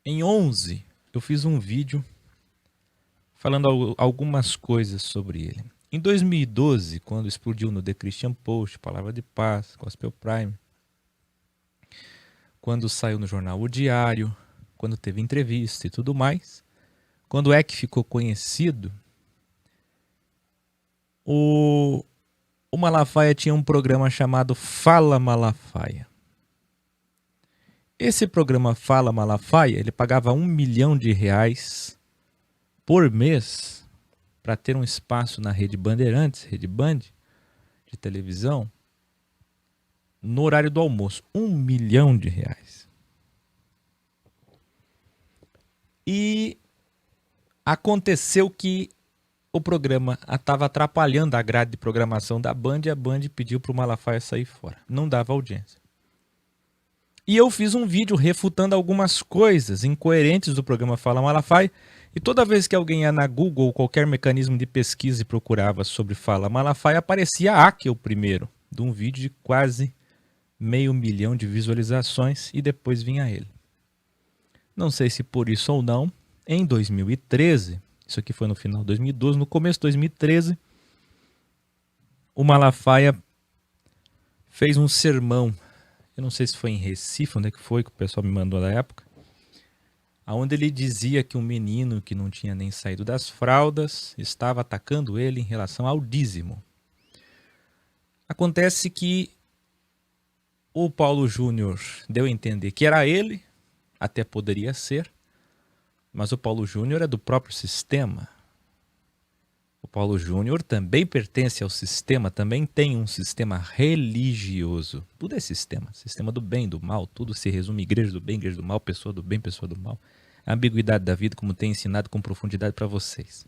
Em 11, eu fiz um vídeo falando algumas coisas sobre ele. Em 2012, quando explodiu no The Christian Post, Palavra de Paz, Gospel Prime, quando saiu no jornal O Diário, quando teve entrevista e tudo mais, quando é que ficou conhecido, o Malafaia tinha um programa chamado Fala Malafaia. Esse programa Fala Malafaia, ele pagava R$1 milhão por mês para ter um espaço na Rede Bandeirantes, Rede Band, de televisão, no horário do almoço. R$1 milhão. E aconteceu que o programa estava atrapalhando a grade de programação da Band e a Band pediu para o Malafaia sair fora. Não dava audiência. E eu fiz um vídeo refutando algumas coisas incoerentes do programa Fala Malafaia. E toda vez que alguém ia na Google ou qualquer mecanismo de pesquisa e procurava sobre Fala Malafaia, aparecia Akel primeiro, de um vídeo de quase 500 mil de visualizações, e depois vinha ele. Não sei se por isso ou não, em 2013, isso aqui foi no final de 2012, no começo de 2013, o Malafaia fez um sermão. Eu não sei se foi em Recife, onde é que foi, que o pessoal me mandou na época, onde ele dizia que um menino que não tinha nem saído das fraldas estava atacando ele em relação ao dízimo. Acontece que o Paulo Júnior deu a entender que era ele, até poderia ser, mas o Paulo Júnior é do próprio sistema. O Paulo Júnior também pertence ao sistema, também tem um sistema religioso. Tudo é sistema, sistema do bem, do mal, tudo se resume igreja do bem, igreja do mal, pessoa do bem, pessoa do mal. A ambiguidade da vida, como tenho ensinado com profundidade para vocês.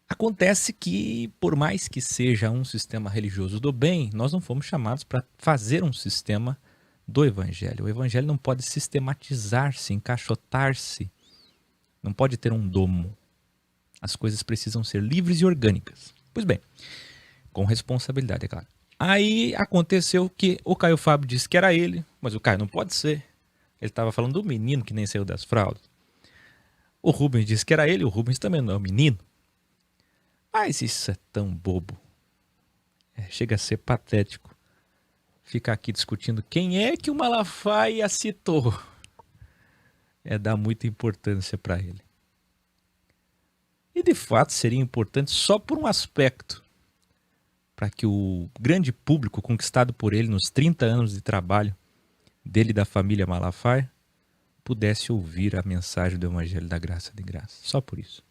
Acontece que, por mais que seja um sistema religioso do bem, nós não fomos chamados para fazer um sistema do Evangelho. O Evangelho não pode sistematizar-se, encaixotar-se, não pode ter um domo. As coisas precisam ser livres e orgânicas. Pois bem, com responsabilidade, é claro. Aí aconteceu que o Caio Fábio disse que era ele, mas o Caio não pode ser. Ele estava falando do menino que nem saiu das fraldas. O Rubens disse que era ele, o Rubens também não é um menino. Mas isso é tão bobo. Chega a ser patético ficar aqui discutindo quem é que o Malafaia citou. É dar muita importância para ele. E de fato seria importante só por um aspecto, para que o grande público conquistado por ele nos 30 anos de trabalho dele e da família Malafaia pudesse ouvir a mensagem do Evangelho da Graça de Graça. Só por isso.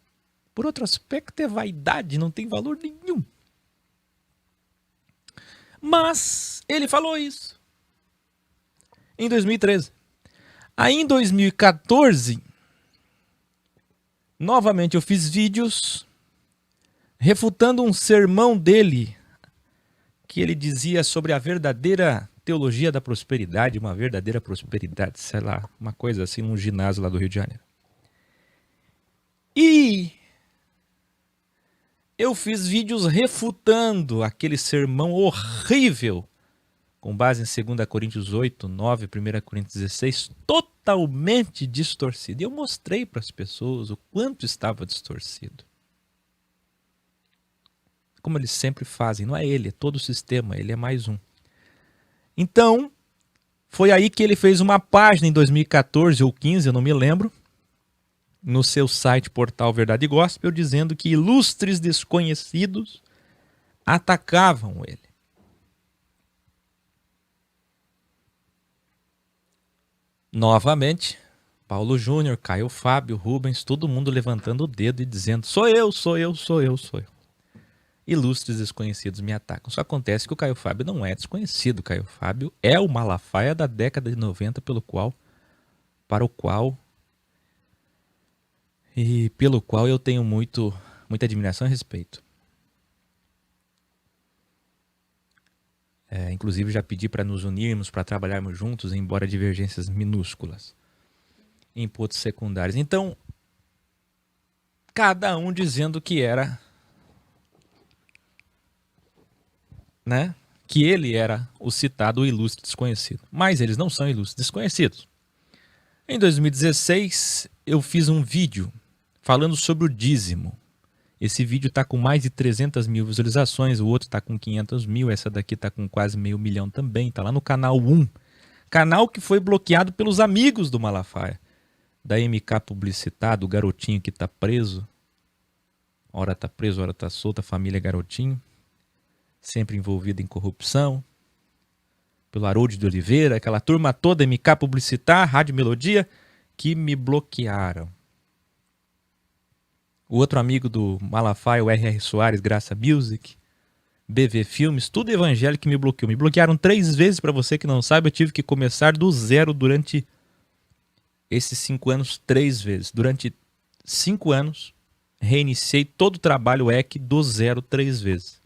Por outro aspecto é vaidade, não tem valor nenhum. Mas ele falou isso em 2013. Aí em 2014, novamente eu fiz vídeos refutando um sermão dele, que ele dizia sobre a verdadeira teologia da prosperidade, uma verdadeira prosperidade, sei lá, uma coisa assim, num ginásio lá do Rio de Janeiro. E eu fiz vídeos refutando aquele sermão horrível, com base em 2 Coríntios 8, 9, 1 Coríntios 16, totalmente distorcido. E eu mostrei para as pessoas o quanto estava distorcido. Como eles sempre fazem, não é ele, é todo o sistema, ele é mais um. Então, foi aí que ele fez uma página em 2014 ou 15, eu não me lembro, no seu site portal Verdade Gospel, dizendo que ilustres desconhecidos atacavam ele. Novamente, Paulo Júnior, Caio Fábio, Rubens, todo mundo levantando o dedo e dizendo: sou eu, sou eu, sou eu, sou eu. Ilustres desconhecidos me atacam. Só acontece que o Caio Fábio não é desconhecido. O Caio Fábio é o Malafaia da década de 90, pelo qual eu tenho muita admiração e respeito. Inclusive já pedi para nos unirmos, para trabalharmos juntos, embora divergências minúsculas, em pontos secundários. Então, cada um dizendo que era, né, que ele era o citado, o ilustre desconhecido. Mas eles não são ilustres desconhecidos. Em 2016, eu fiz um vídeo falando sobre o dízimo. Esse vídeo está com mais de 300 mil visualizações, o outro está com 500 mil, essa daqui está com quase 500 mil também, está lá no canal 1. Canal que foi bloqueado pelos amigos do Malafaia. Da MK Publicitar, do garotinho que está preso. Ora está preso, ora está solto, a família Garotinho. Sempre envolvida em corrupção. Pelo Haroldo de Oliveira, aquela turma toda, MK Publicitar, Rádio Melodia, que me bloquearam. O outro amigo do Malafaia, o R.R. Soares, Graça Music, BV Filmes, tudo evangélico que me bloqueou. Me bloquearam 3 vezes, para você que não sabe, eu tive que começar do zero durante esses 5 anos 3 vezes. Durante 5 anos, reiniciei todo o trabalho EC do zero 3 vezes.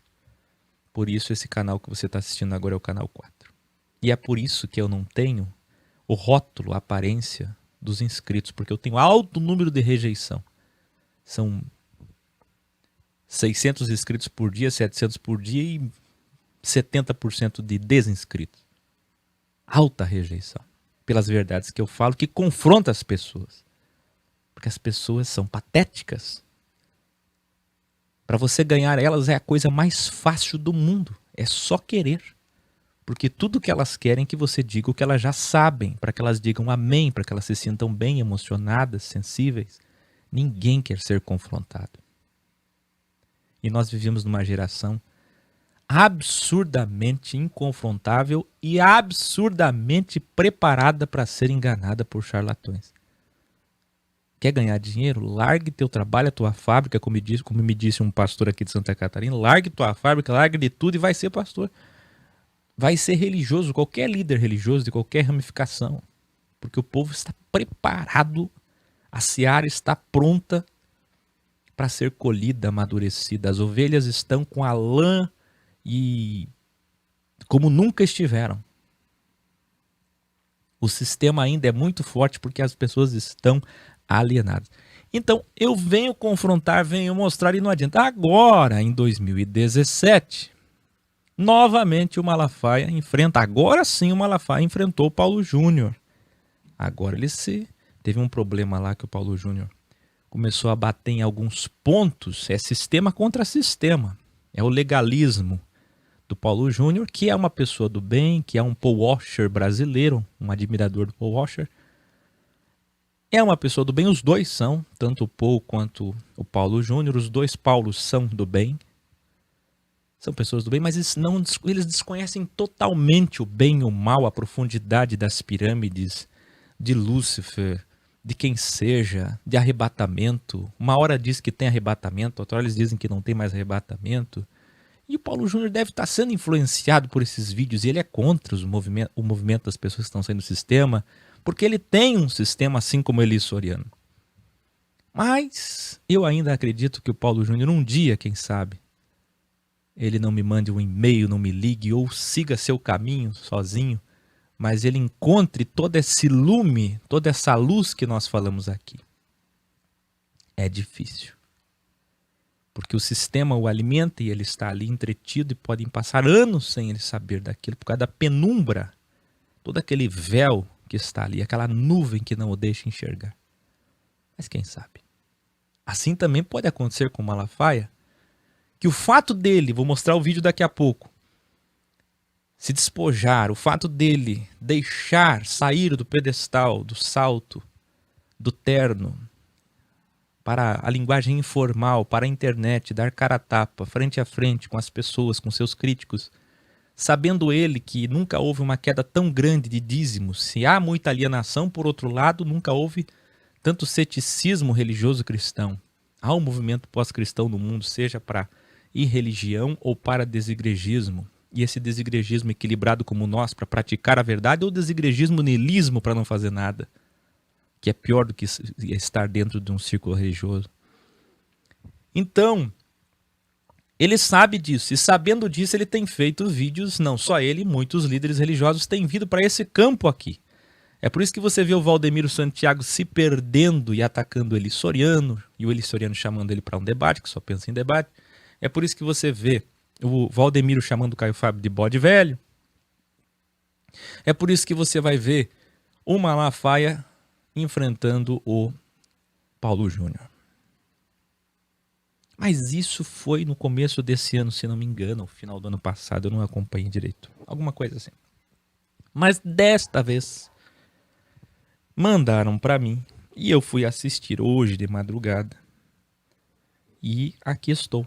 Por isso esse canal que você está assistindo agora é o canal 4. E é por isso que eu não tenho o rótulo, a aparência dos inscritos, porque eu tenho alto número de rejeição. São 600 inscritos por dia, 700 por dia e 70% de desinscritos. Alta rejeição. Pelas verdades que eu falo, que confronta as pessoas. Porque as pessoas são patéticas. Para você ganhar elas é a coisa mais fácil do mundo. É só querer. Porque tudo que elas querem é que você diga o que elas já sabem. Para que elas digam amém, para que elas se sintam bem, emocionadas, sensíveis. Ninguém quer ser confrontado. E nós vivemos numa geração absurdamente inconfrontável e absurdamente preparada para ser enganada por charlatões. Quer ganhar dinheiro? Largue teu trabalho, a tua fábrica, como me disse um pastor aqui de Santa Catarina. Largue tua fábrica, largue de tudo e vai ser pastor. Vai ser religioso, qualquer líder religioso de qualquer ramificação. Porque o povo está preparado. A seara está pronta para ser colhida, amadurecida. As ovelhas estão com a lã e como nunca estiveram. O sistema ainda é muito forte porque as pessoas estão alienadas. Então eu venho confrontar, venho mostrar e não adianta. Agora, em 2017, novamente o Malafaia enfrenta. Agora sim o Malafaia enfrentou o Paulo Júnior. Agora ele teve um problema lá que o Paulo Júnior começou a bater em alguns pontos. É sistema contra sistema. É o legalismo do Paulo Júnior, que é uma pessoa do bem, que é um Paul Washer brasileiro, um admirador do Paul Washer. É uma pessoa do bem, os dois são, tanto o Paul quanto o Paulo Júnior, os dois Paulos são do bem. São pessoas do bem, mas eles desconhecem totalmente o bem e o mal, a profundidade das pirâmides, de Lúcifer, de quem seja, de arrebatamento. Uma hora diz que tem arrebatamento, outra hora eles dizem que não tem mais arrebatamento. E o Paulo Júnior deve estar sendo influenciado por esses vídeos, e ele é contra o movimento das pessoas que estão saindo do sistema, porque ele tem um sistema assim como Eli Soriano. Mas eu ainda acredito que o Paulo Júnior, um dia, quem sabe, ele não me mande um e-mail, não me ligue, ou siga seu caminho sozinho, mas ele encontre todo esse lume, toda essa luz que nós falamos aqui. É difícil. Porque o sistema o alimenta e ele está ali entretido e podem passar anos sem ele saber daquilo, por causa da penumbra, todo aquele véu que está ali, aquela nuvem que não o deixa enxergar. Mas quem sabe? Assim também pode acontecer com o Malafaia, que o fato dele, vou mostrar o vídeo daqui a pouco, se despojar, o fato dele deixar sair do pedestal, do salto, do terno, para a linguagem informal, para a internet, dar cara a tapa, frente a frente com as pessoas, com seus críticos, sabendo ele que nunca houve uma queda tão grande de dízimos. Se há muita alienação, por outro lado, nunca houve tanto ceticismo religioso cristão. Há um movimento pós-cristão no mundo, seja para irreligião ou para desigregismo. E esse desigregismo equilibrado como nós para praticar a verdade, ou desigregismo niilismo para não fazer nada, que é pior do que estar dentro de um círculo religioso. Então, ele sabe disso, e sabendo disso ele tem feito vídeos, não só ele, muitos líderes religiosos têm vindo para esse campo aqui. É por isso que você vê o Valdemiro Santiago se perdendo e atacando o Eli Soriano, e o Eli Soriano chamando ele para um debate, que só pensa em debate. É por isso que você vê o Valdemiro chamando o Caio Fábio de bode velho. É por isso que você vai ver o Malafaia enfrentando o Paulo Júnior. Mas isso foi no começo desse ano, se não me engano, no final do ano passado, eu não acompanhei direito. Alguma coisa assim. Mas desta vez, mandaram para mim e eu fui assistir hoje de madrugada. E aqui estou,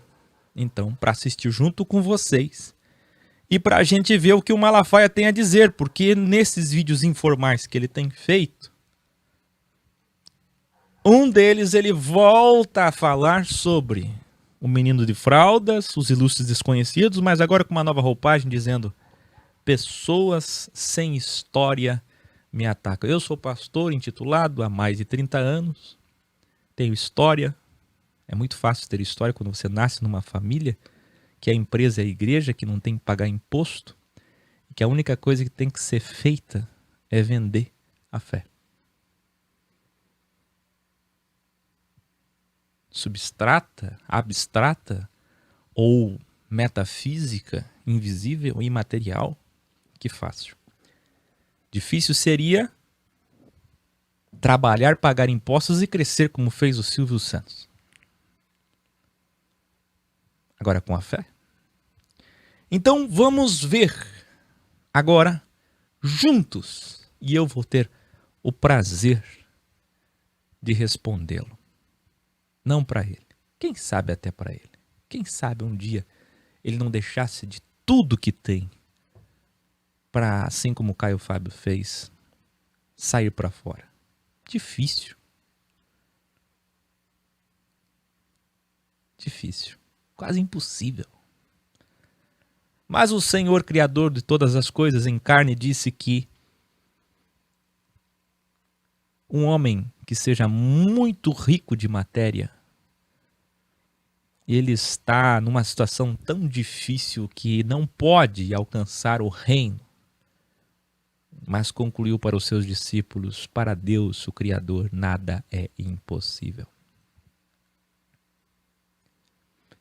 então, para assistir junto com vocês. E para a gente ver o que o Malafaia tem a dizer, porque nesses vídeos informais que ele tem feito, um deles ele volta a falar sobre o menino de fraldas, os ilustres desconhecidos, mas agora com uma nova roupagem dizendo: pessoas sem história me atacam. Eu sou pastor intitulado há mais de 30 anos, tenho história. É muito fácil ter história quando você nasce numa família que a empresa é a igreja, que não tem que pagar imposto, e que a única coisa que tem que ser feita é vender a fé. Substrata, abstrata ou metafísica, invisível, imaterial, que fácil. Difícil seria trabalhar, pagar impostos e crescer como fez o Silvio Santos. Agora com a fé? Então vamos ver agora juntos, e eu vou ter o prazer de respondê-lo. Não para ele, quem sabe até para ele. Quem sabe um dia ele não deixasse de tudo que tem para, assim como o Caio Fábio fez, sair para fora. Difícil. Difícil. Quase impossível. Mas o Senhor Criador de todas as coisas em carne disse que um homem que seja muito rico de matéria, ele está numa situação tão difícil que não pode alcançar o reino. Mas concluiu para os seus discípulos: para Deus, o Criador, nada é impossível.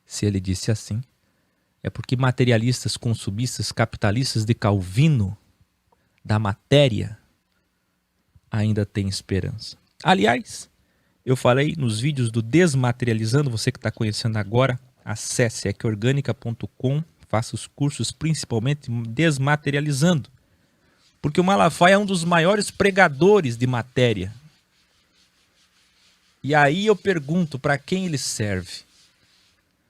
Se ele disse assim, é porque materialistas, consumistas, capitalistas de Calvino, da matéria, ainda têm esperança. Aliás, eu falei nos vídeos do Desmaterializando, você que está conhecendo agora, acesse equiorgânica.com, faça os cursos principalmente Desmaterializando. Porque o Malafaia é um dos maiores pregadores de matéria. E aí eu pergunto para quem ele serve.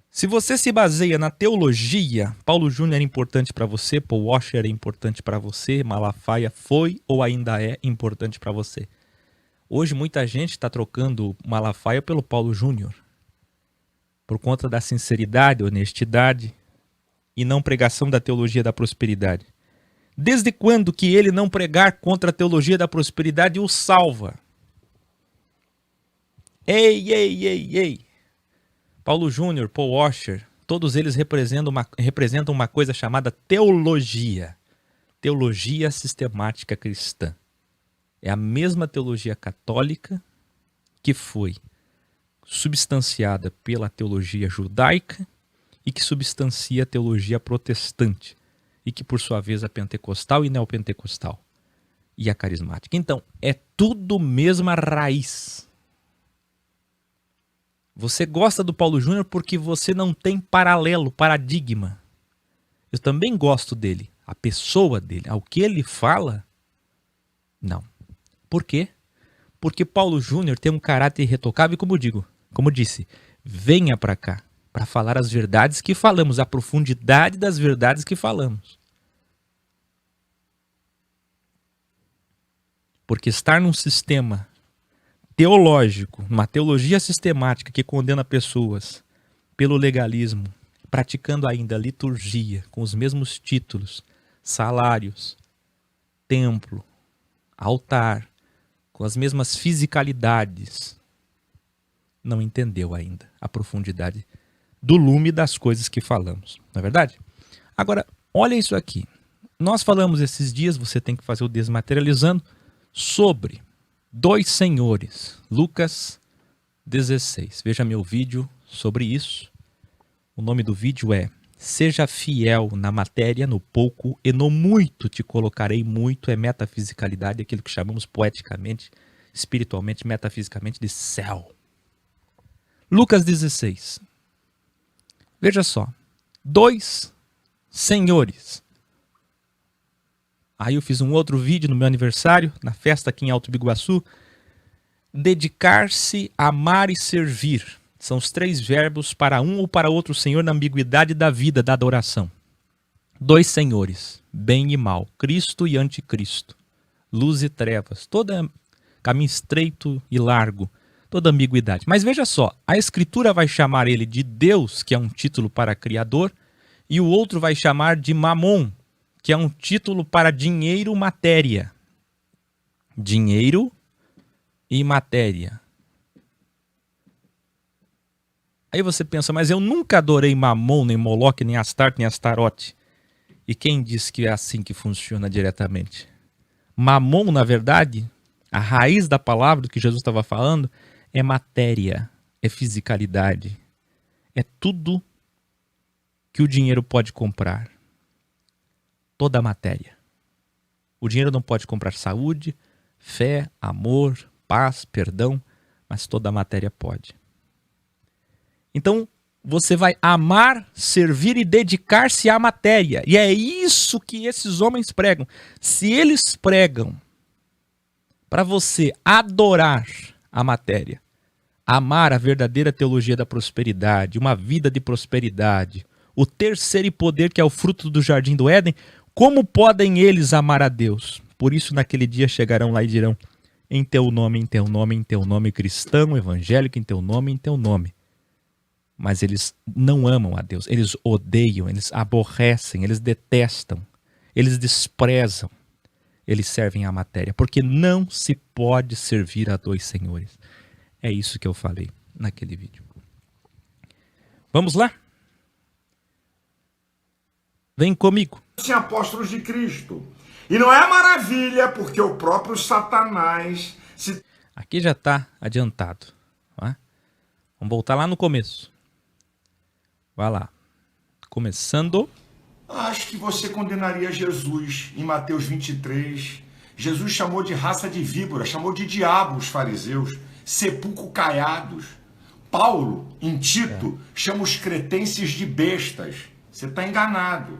Se você se baseia na teologia, Paulo Júnior é importante para você, Paul Washer é importante para você, Malafaia foi ou ainda é importante para você. Hoje muita gente está trocando Malafaia pelo Paulo Júnior. Por conta da sinceridade, honestidade e não pregação da teologia da prosperidade. Desde quando que ele não pregar contra a teologia da prosperidade o salva? Ei! Paulo Júnior, Paul Washer, todos eles representam uma coisa chamada teologia. Teologia sistemática cristã. É a mesma teologia católica que foi substanciada pela teologia judaica e que substancia a teologia protestante. E que, por sua vez, a pentecostal e neopentecostal. E a carismática. Então, é tudo mesma raiz. Você gosta do Paulo Júnior porque você não tem paralelo, paradigma. Eu também gosto dele. A pessoa dele, ao que ele fala, não. Por quê? Porque Paulo Júnior tem um caráter irretocável e, como disse, venha para cá para falar as verdades que falamos, a profundidade das verdades que falamos. Porque estar num sistema teológico, uma teologia sistemática que condena pessoas pelo legalismo, praticando ainda liturgia com os mesmos títulos, salários, templo, altar, com as mesmas fisicalidades, não entendeu ainda a profundidade do lume das coisas que falamos, não é verdade? Agora, olha isso aqui. Nós falamos esses dias, você tem que fazer o Desmaterializando, sobre dois senhores, Lucas 16. Veja meu vídeo sobre isso. O nome do vídeo é Seja fiel na matéria, no pouco e no muito te colocarei. Muito é metafisicalidade, aquilo que chamamos poeticamente espiritualmente, metafisicamente, de céu. Lucas 16. Veja só. 2 senhores. Aí eu fiz um outro vídeo no meu aniversário, na festa aqui em Alto Biguaçu. Dedicar-se, amar e servir. São os 3 verbos para um ou para outro senhor na ambiguidade da vida, da adoração. 2 senhores, bem e mal, Cristo e anticristo, luz e trevas, todo caminho estreito e largo, toda ambiguidade. Mas veja só, a Escritura vai chamar ele de Deus, que é um título para Criador, e o outro vai chamar de Mamon, que é um título para dinheiro, matéria. Dinheiro e matéria. Aí você pensa, mas eu nunca adorei Mamon, nem Moloque, nem Astarte, nem Astarote. E quem disse que é assim que funciona diretamente? Mamon, na verdade, a raiz da palavra do que Jesus estava falando é matéria, é fisicalidade. É tudo que o dinheiro pode comprar. Toda a matéria. O dinheiro não pode comprar saúde, fé, amor, paz, perdão, mas toda a matéria pode. Então, você vai amar, servir e dedicar-se à matéria. E é isso que esses homens pregam. Se eles pregam para você adorar a matéria, amar a verdadeira teologia da prosperidade, uma vida de prosperidade, o terceiro poder que é o fruto do jardim do Éden, como podem eles amar a Deus? Por isso naquele dia chegarão lá e dirão, em teu nome, em teu nome, em teu nome, cristão, evangélico, em teu nome, em teu nome. Mas eles não amam a Deus, eles odeiam, eles aborrecem, eles detestam, eles desprezam, eles servem à matéria, porque não se pode servir a 2 senhores. É isso que eu falei naquele vídeo. Vamos lá? Vem comigo. Sim, apóstolos de Cristo. E não é maravilha, porque o próprio Satanás se... Aqui já está adiantado. Tá? Vamos voltar lá no começo. Vai lá. Começando. Acho que você condenaria Jesus em Mateus 23. Jesus chamou de raça de víbora, chamou de diabo os fariseus, sepulcro caiados. Paulo, em Tito, chama os cretenses de bestas. Você está enganado.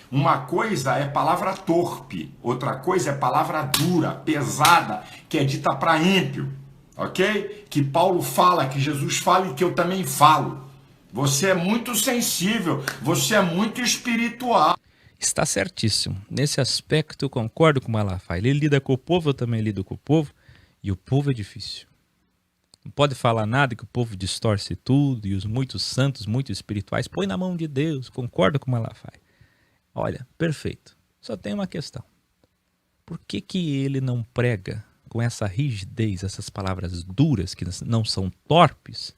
Uma coisa é palavra torpe, outra coisa é palavra dura, pesada, que é dita para ímpio, ok? Que Paulo fala, que Jesus fala e que eu também falo. Você é muito sensível, você é muito espiritual. Está certíssimo. Nesse aspecto eu concordo com o Malafaia. Ele lida com o povo, eu também lido com o povo, e o povo é difícil. Não pode falar nada que o povo distorce tudo, e os muitos santos, muito espirituais, põe na mão de Deus. Concordo com o Malafaia. Olha, perfeito. Só tem uma questão. Por que que ele não prega com essa rigidez, essas palavras duras, que não são torpes?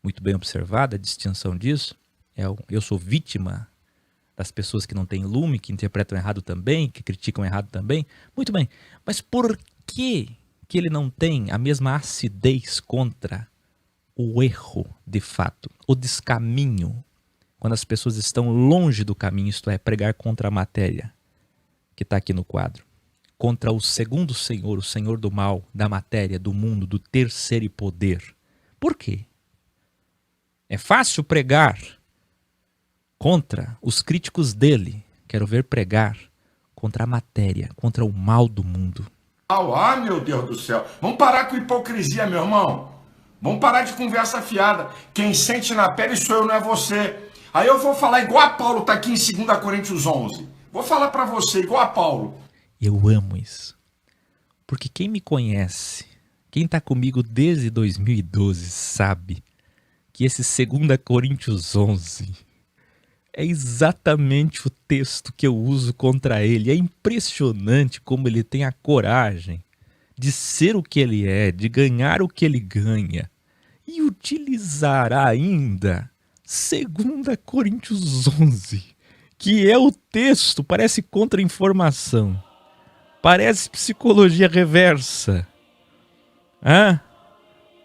Muito bem observada a distinção disso. Eu sou vítima das pessoas que não têm lume, que interpretam errado também, que criticam errado também. Muito bem. Mas por que ele não tem a mesma acidez contra o erro, de fato, o descaminho, quando as pessoas estão longe do caminho, isto é, pregar contra a matéria, que está aqui no quadro, contra o segundo senhor, o senhor do mal, da matéria, do mundo, do terceiro poder. Por quê? É fácil pregar contra os críticos dele. Quero ver pregar contra a matéria, contra o mal do mundo. Ah, meu Deus do céu. Vamos parar com hipocrisia, meu irmão. Vamos parar de conversa fiada. Quem sente na pele sou eu, não é você. Aí eu vou falar igual a Paulo está aqui em 2 Coríntios 11. Vou falar para você igual a Paulo. Eu amo isso. Porque quem me conhece, quem está comigo desde 2012 sabe que esse 2 Coríntios 11 é exatamente o texto que eu uso contra ele. É impressionante como ele tem a coragem de ser o que ele é, de ganhar o que ele ganha e utilizar ainda 2 Coríntios 11, que é o texto, parece contra-informação, parece psicologia reversa.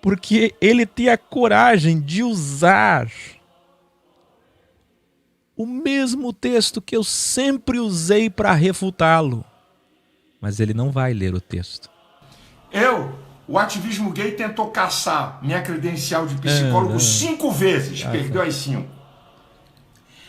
Porque ele tem a coragem de usar o mesmo texto que eu sempre usei para refutá-lo. Mas ele não vai ler o texto. O ativismo gay tentou caçar minha credencial de psicólogo 5 vezes, perdeu as 5.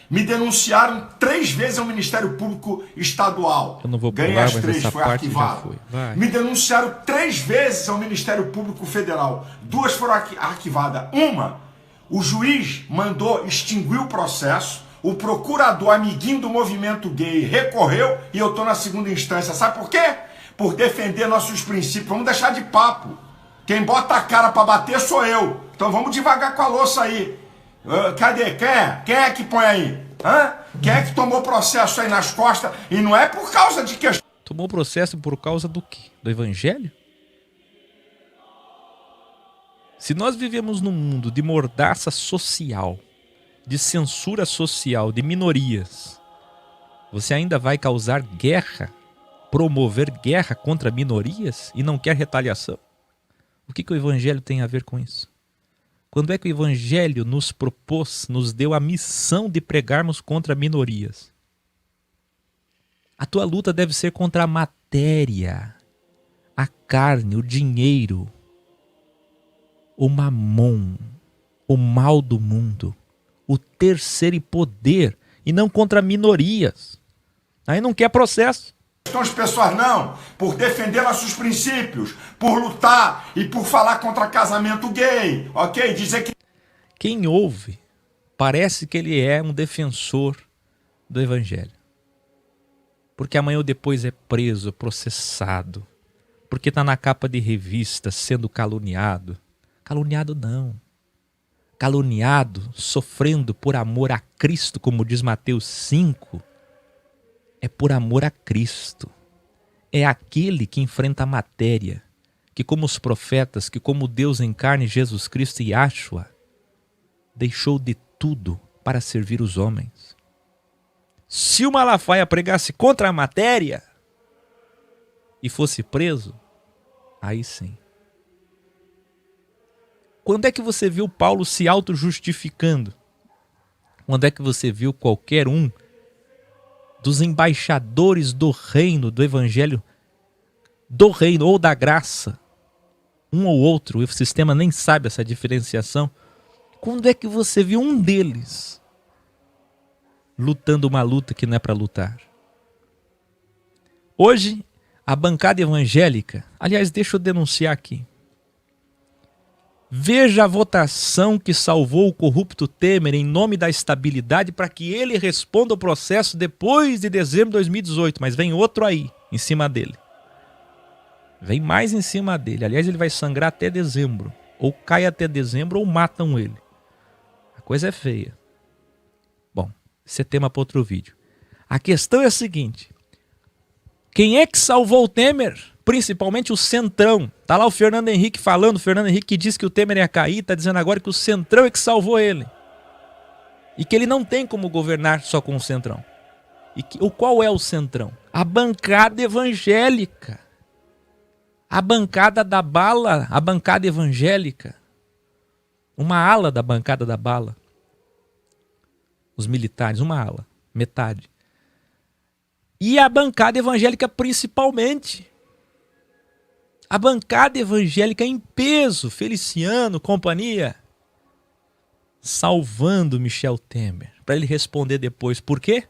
Me denunciaram 3 vezes ao Ministério Público Estadual. Eu não vou ganhei pular, as mas 3, essa foi parte arquivado. já foi. Me denunciaram 3 vezes ao Ministério Público Federal. 2 foram arquivadas. Uma, o juiz mandou extinguir o processo. O procurador, amiguinho do movimento gay, recorreu e eu estou na 2ª instância. Sabe por quê? Por defender nossos princípios. Vamos deixar de papo. Quem bota a cara para bater sou eu. Então vamos devagar com a louça aí. Cadê? Quem é que põe aí? Quem é que tomou processo aí nas costas? E não é por causa de questão. Tomou processo por causa do quê? Do evangelho? Se nós vivemos num mundo de mordaça social, de censura social, de minorias, você ainda vai causar guerra, promover guerra contra minorias e não quer retaliação? O que o evangelho tem a ver com isso? Quando é que o evangelho nos propôs, nos deu a missão de pregarmos contra minorias? A tua luta deve ser contra a matéria, a carne, o dinheiro, o mamon, o mal do mundo, o ter, ser e poder, e não contra minorias. Aí não quer processo. As pessoas não, por defender nossos princípios, por lutar e por falar contra casamento gay, ok? Dizer que... Quem ouve, parece que ele é um defensor do evangelho. Porque amanhã ou depois é preso, processado, porque está na capa de revista sendo caluniado. Caluniado não. Caluniado, sofrendo por amor a Cristo, como diz Mateus 5, é por amor a Cristo. É aquele que enfrenta a matéria, que como os profetas, que como Deus em carne, Jesus Cristo e Yahshua, deixou de tudo para servir os homens. Se o Malafaia pregasse contra a matéria e fosse preso, aí sim. Quando é que você viu Paulo se auto-justificando? Quando é que você viu qualquer um dos embaixadores do reino, do evangelho, do reino ou da graça, um ou outro, o sistema nem sabe essa diferenciação. Quando é que você viu um deles lutando uma luta que não é para lutar? Hoje, a bancada evangélica, aliás, deixa eu denunciar aqui. Veja a votação que salvou o corrupto Temer em nome da estabilidade para que ele responda o processo depois de dezembro de 2018. Mas vem outro aí, em cima dele. Vem mais em cima dele. Aliás, ele vai sangrar até dezembro. Ou cai até dezembro ou matam ele. A coisa é feia. Bom, esse é tema para outro vídeo. A questão é a seguinte. Quem é que salvou o Temer? Principalmente o Centrão. Tá lá o Fernando Henrique falando, o Fernando Henrique que disse que o Temer ia cair, tá dizendo agora que o Centrão é que salvou ele. E que ele não tem como governar só com o Centrão. Qual é o Centrão? A bancada evangélica. A bancada da bala, a bancada evangélica. Uma ala da bancada da bala. Os militares, uma ala, metade. E a bancada evangélica principalmente. A bancada evangélica em peso, Feliciano, companhia, salvando Michel Temer, para ele responder depois. Por quê?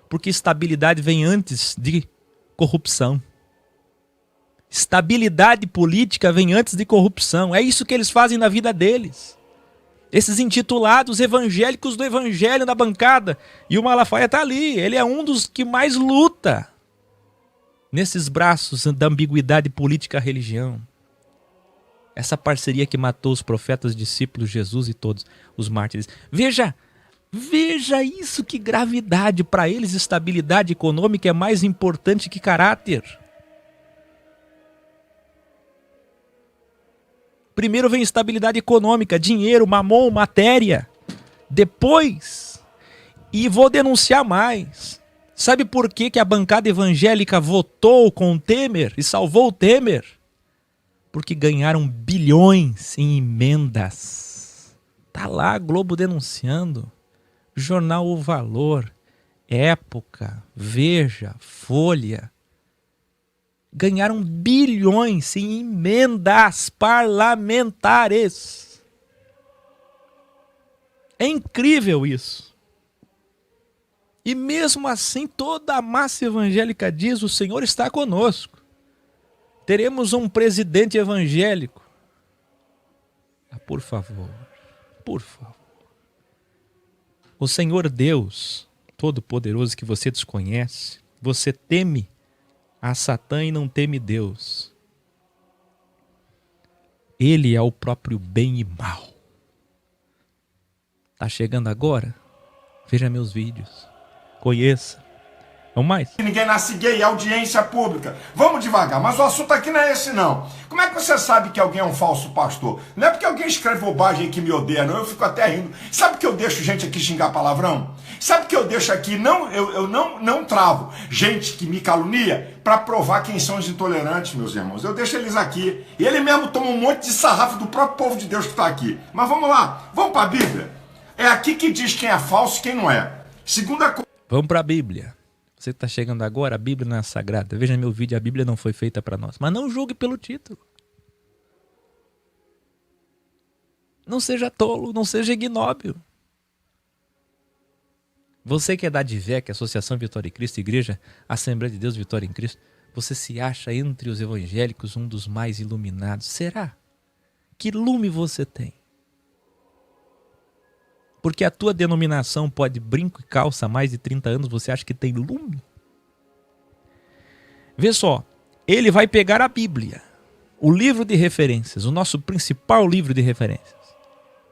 Porque estabilidade vem antes de corrupção. Estabilidade política vem antes de corrupção. É isso que eles fazem na vida deles. Esses intitulados evangélicos do evangelho na bancada. E o Malafaia está ali, ele é um dos que mais luta nesses braços da ambiguidade política-religião. Essa parceria que matou os profetas, discípulos, Jesus e todos os mártires. Veja isso, que gravidade. Para eles, estabilidade econômica é mais importante que caráter. Primeiro vem estabilidade econômica, dinheiro, mamon, matéria. Depois, e vou denunciar mais. Sabe por que a bancada evangélica votou com o Temer e salvou o Temer? Porque ganharam bilhões em emendas. Tá lá a Globo denunciando. Jornal O Valor, Época, Veja, Folha. ganharam bilhões em emendas parlamentares. É incrível isso. E mesmo assim, toda a massa evangélica diz: o Senhor está conosco. Teremos um presidente evangélico. Ah, por favor, por favor. O Senhor Deus Todo-Poderoso que você desconhece, você teme a Satã e não teme Deus. Ele é o próprio bem e mal. Tá chegando agora? Veja meus vídeos. Conheça. Vamos mais? Ninguém nasce gay, audiência pública. Vamos devagar, mas o assunto aqui não é esse não. Como é que você sabe que alguém é um falso pastor? Não é porque alguém escreve bobagem aí que me odeia, não. Eu fico até rindo. Sabe que eu deixo gente aqui xingar palavrão? Sabe que eu deixo aqui, eu não travo gente que me calunia para provar quem são os intolerantes, meus irmãos. Eu deixo eles aqui. E ele mesmo toma um monte de sarrafo do próprio povo de Deus que está aqui. Mas vamos lá, vamos para a Bíblia. É aqui que diz quem é falso e quem não é. Vamos para a Bíblia. Você que está chegando agora, a Bíblia não é sagrada. Veja meu vídeo, a Bíblia não foi feita para nós. Mas não julgue pelo título. Não seja tolo, não seja ignóbil. Você que é da ADVEC, Associação Vitória em Cristo, Igreja Assembleia de Deus Vitória em Cristo, você se acha entre os evangélicos um dos mais iluminados. Será? Que lume você tem? Porque a tua denominação pode brinco e calça há mais de 30 anos, você acha que tem lume? Vê só, ele vai pegar a Bíblia, o livro de referências, o nosso principal livro de referências.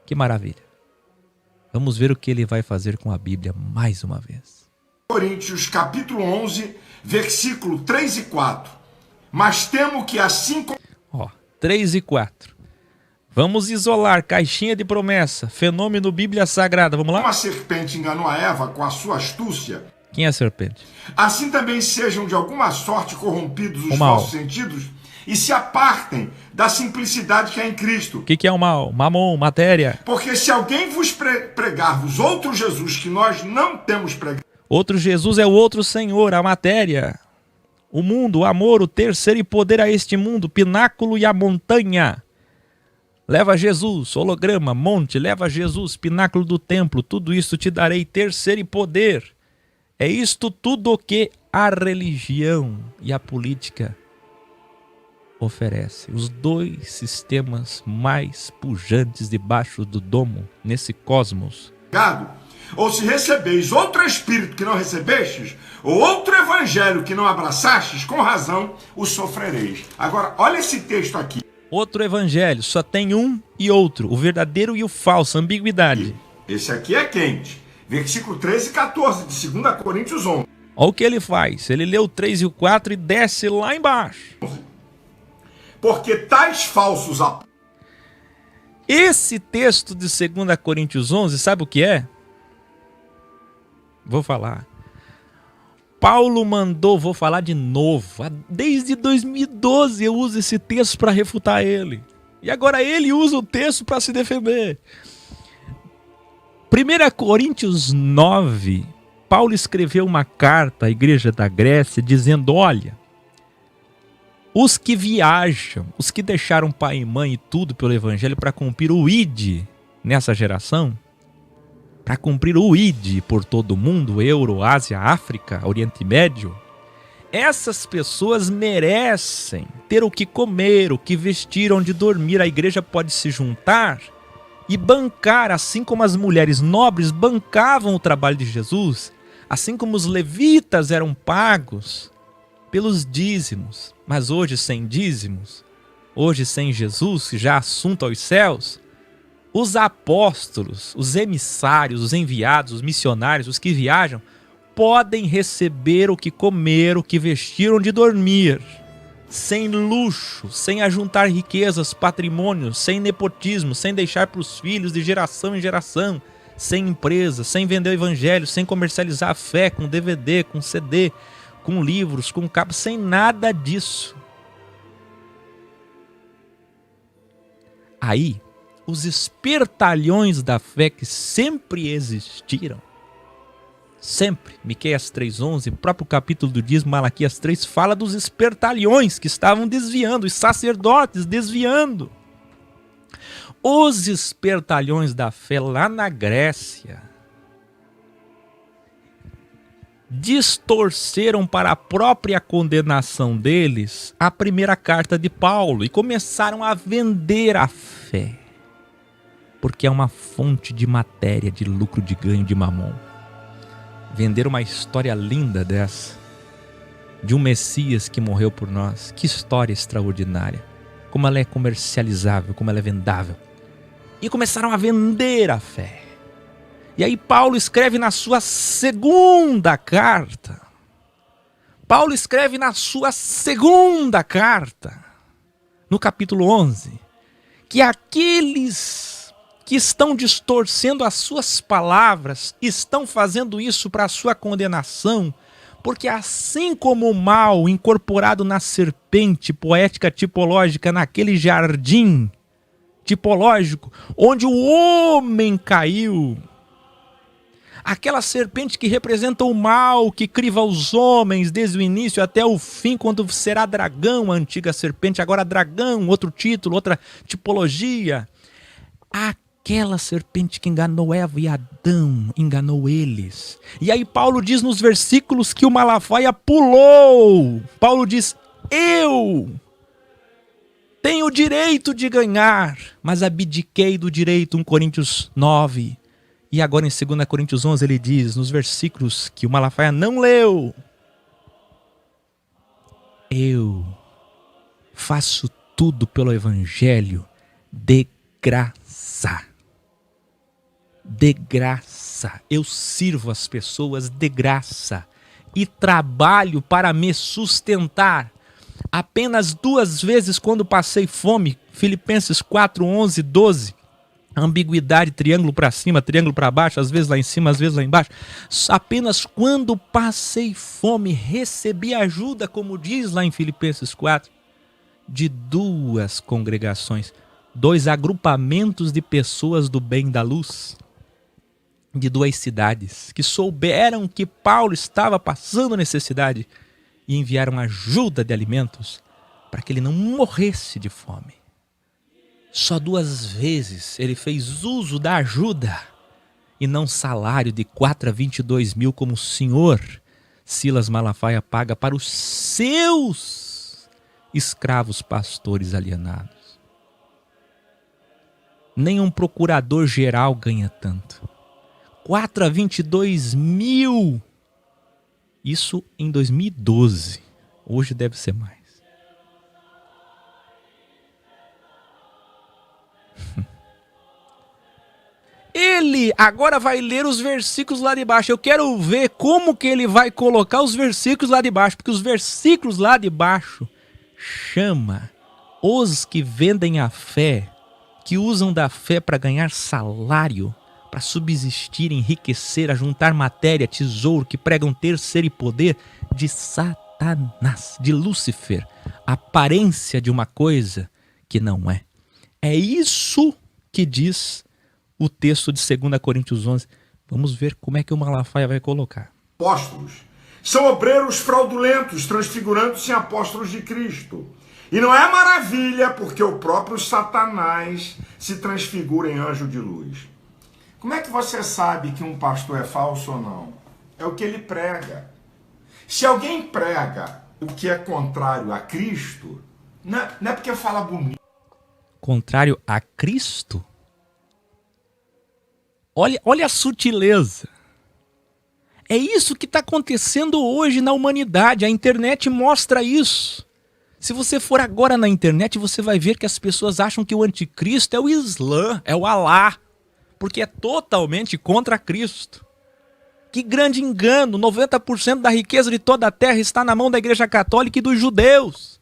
Que maravilha. Vamos ver o que ele vai fazer com a Bíblia mais uma vez. Coríntios capítulo 11, versículo 3 e 4. Mas temo que assim como... 3 e 4. Vamos isolar caixinha de promessa, fenômeno Bíblia Sagrada. Vamos lá? Como a serpente enganou a Eva com a sua astúcia, quem é a serpente? Assim também sejam de alguma sorte corrompidos os mal. vossos sentidos e se apartem da simplicidade que é em Cristo. O que é o mal? Mamon, matéria. Porque se alguém vos pregar-vos outro Jesus que nós não temos pregado... Outro Jesus é o outro Senhor, a matéria. O mundo, o amor, o ter, ser e poder a este mundo, pináculo e a montanha. Leva Jesus, holograma, monte, leva Jesus, pináculo do templo, tudo isto te darei, ter, ser e poder. É isto tudo o que a religião e a política oferece. Os dois sistemas mais pujantes debaixo do domo, nesse cosmos. Ou se recebeis outro espírito que não recebestes, ou outro evangelho que não abraçastes, com razão o sofrereis. Agora, olha esse texto aqui. Outro evangelho, só tem um e outro, o verdadeiro e o falso, ambiguidade. Esse aqui é quente. Versículo 13 e 14 de 2 Coríntios 11. Olha o que ele faz, ele lê o 3 e o 4 e desce lá embaixo. Porque tais falsos... Esse texto de 2 Coríntios 11, sabe o que é? Vou falar. Paulo mandou, vou falar de novo, desde 2012 eu uso esse texto para refutar ele. E agora ele usa o texto para se defender. 1 Coríntios 9, Paulo escreveu uma carta à igreja da Grécia dizendo, olha, os que viajam, os que deixaram pai e mãe e tudo pelo evangelho para cumprir o ID nessa geração, para cumprir o ID por todo o mundo, Euro, Ásia, África, Oriente Médio, essas pessoas merecem ter o que comer, o que vestir, onde dormir. A igreja pode se juntar e bancar, assim como as mulheres nobres bancavam o trabalho de Jesus, assim como os levitas eram pagos pelos dízimos. Mas hoje sem dízimos, hoje sem Jesus, já assunto aos céus, os apóstolos, os emissários, os enviados, os missionários, os que viajam, podem receber o que comer, o que vestir, onde dormir, sem luxo, sem ajuntar riquezas, patrimônios, sem nepotismo, sem deixar para os filhos de geração em geração, sem empresa, sem vender o evangelho, sem comercializar a fé com DVD, com CD, com livros, com cabo, sem nada disso. Aí, os espertalhões da fé que sempre existiram, Sempre. Miqueias 3:11, o próprio capítulo do dízimo, Malaquias 3, fala dos espertalhões que estavam desviando, os sacerdotes desviando. Os espertalhões da fé lá na Grécia distorceram para a própria condenação deles a primeira carta de Paulo e começaram a vender a fé, porque é uma fonte de matéria, de lucro, de ganho, de mamon. Vender uma história linda dessa, de um Messias que morreu por nós. Que história extraordinária, como ela é comercializável, como ela é vendável. E começaram a vender a fé. E aí Paulo escreve na sua segunda carta. Paulo escreve na sua segunda carta, no capítulo 11, que aqueles que estão distorcendo as suas palavras estão fazendo isso para a sua condenação, porque assim como o mal incorporado na serpente poética tipológica, naquele jardim tipológico, onde o homem caiu, aquela serpente que representa o mal, que criva os homens desde o início até o fim, quando será dragão, a antiga serpente, agora dragão, outro título, outra tipologia. Aquela serpente que enganou Eva e Adão, enganou eles. E aí Paulo diz nos versículos que o Malafaia pulou. Paulo diz, eu tenho o direito de ganhar, mas abdiquei do direito, 1 Coríntios 9. E agora em 2 Coríntios 11 ele diz, nos versículos que o Malafaia não leu, eu faço tudo pelo evangelho de graça. De graça. Eu sirvo as pessoas de graça e trabalho para me sustentar. Apenas 2 vezes quando passei fome, Filipenses 4, 11, 12, ambiguidade, triângulo para cima, triângulo para baixo, às vezes lá em cima, às vezes lá embaixo. Apenas quando passei fome, recebi ajuda, como diz lá em Filipenses 4, de 2 congregações, 2 agrupamentos de pessoas do bem da luz, de 2 cidades, que souberam que Paulo estava passando necessidade e enviaram ajuda de alimentos para que ele não morresse de fome. Só 2 vezes ele fez uso da ajuda e não salário de 4 a 22 mil como o senhor Silas Malafaia paga para os seus escravos pastores alienados. Nenhum procurador-geral ganha tanto. 4 a 22 mil. Isso em 2012. Hoje deve ser mais. Ele agora vai ler os versículos lá de baixo. Eu quero ver como que ele vai colocar os versículos lá de baixo. Porque os versículos lá de baixo chama os que vendem a fé, que usam da fé para ganhar salário, para subsistir, enriquecer, ajuntar matéria, tesouro, que pregam ter, ser e poder, de Satanás, de Lúcifer, aparência de uma coisa que não é. É isso que diz o texto de 2 Coríntios 11. Vamos ver como é que o Malafaia vai colocar. Apóstolos são obreiros fraudulentos, transfigurantes em apóstolos de Cristo. E não é maravilha, porque o próprio Satanás se transfigura em anjo de luz. Como é que você sabe que um pastor é falso ou não? É o que ele prega. Se alguém prega o que é contrário a Cristo, não é porque fala bonito. Contrário a Cristo? Olha a sutileza. É isso que está acontecendo hoje na humanidade. A internet mostra isso. Se você for agora na internet, você vai ver que as pessoas acham que o anticristo é o Islã, é o Alá, porque é totalmente contra Cristo. Que grande engano! 90% da riqueza de toda a terra está na mão da Igreja Católica e dos judeus.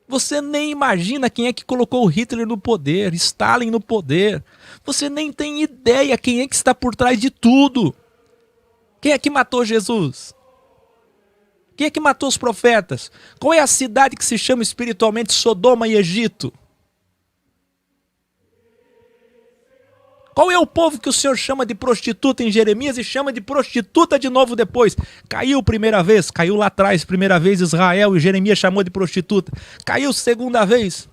Você nem imagina quem é que colocou Hitler no poder, Stalin no poder. Você nem tem ideia quem é que está por trás de tudo. Quem é que matou Jesus? Quem é que matou os profetas? Qual é a cidade que se chama espiritualmente Sodoma e Egito? Qual é o povo que o Senhor chama de prostituta em Jeremias e chama de prostituta de novo depois? Caiu primeira vez, caiu lá atrás, primeira vez Israel e Jeremias chamou de prostituta. Caiu segunda vez.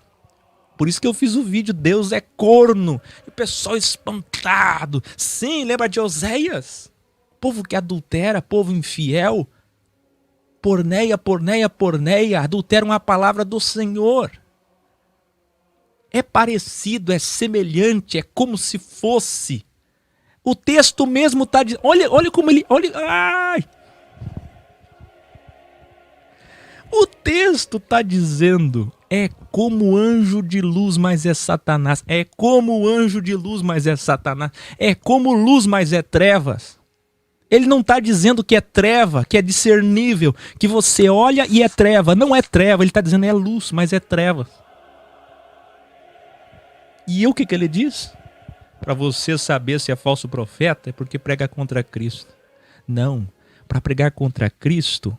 Por isso que eu fiz o vídeo, Deus é corno. E o pessoal espantado. Sim, lembra de Oséias? Povo que adultera, povo infiel. Porneia, porneia, porneia. Adulteram a palavra do Senhor. É parecido, é semelhante, é como se fosse. O texto mesmo está dizendo. Olha como ele. Olha, ai! O texto está dizendo. É como anjo de luz, mas é Satanás. É como anjo de luz, mas é Satanás. É como luz, mas é trevas. Ele não está dizendo que é treva, que é discernível, que você olha e é treva. Não é treva, ele está dizendo é luz, mas é trevas. E o que ele diz? Para você saber se é falso profeta, é porque prega contra Cristo. Não, para pregar contra Cristo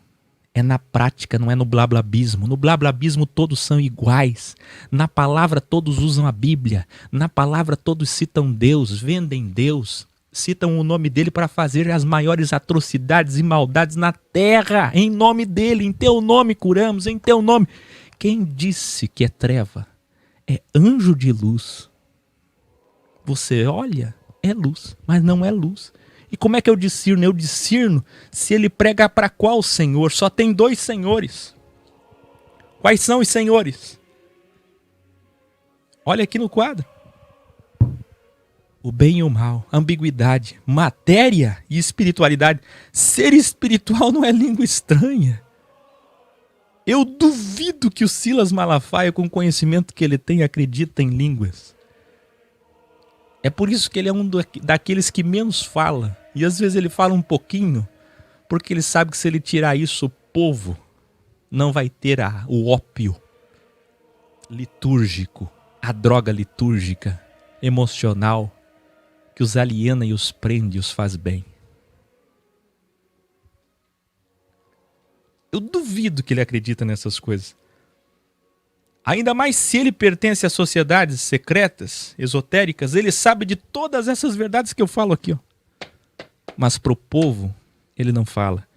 é na prática, não é no blablabismo. No blablabismo todos são iguais. Na palavra todos usam a Bíblia. Na palavra todos citam Deus, vendem Deus. Citam o nome dele para fazer as maiores atrocidades e maldades na terra. Em nome dele, em teu nome curamos, em teu nome. Quem disse que é treva? É anjo de luz. Você olha, é luz, mas não é luz. E como é que eu discerno? Eu discerno se ele prega para qual senhor? Só tem 2 senhores. Quais são os senhores? Olha aqui no quadro. O bem e o mal, ambiguidade, matéria e espiritualidade. Ser espiritual não é língua estranha. Eu duvido que o Silas Malafaia, com o conhecimento que ele tem, acredita em línguas. É por isso que ele é um daqueles que menos fala. E às vezes ele fala um pouquinho, porque ele sabe que se ele tirar isso, o povo não vai ter o ópio litúrgico, a droga litúrgica, emocional, que os aliena e os prende e os faz bem. Eu duvido que ele acredita nessas coisas. Ainda mais se ele pertence a sociedades secretas, esotéricas, ele sabe de todas essas verdades que eu falo aqui, ó. Mas pro povo, ele não fala.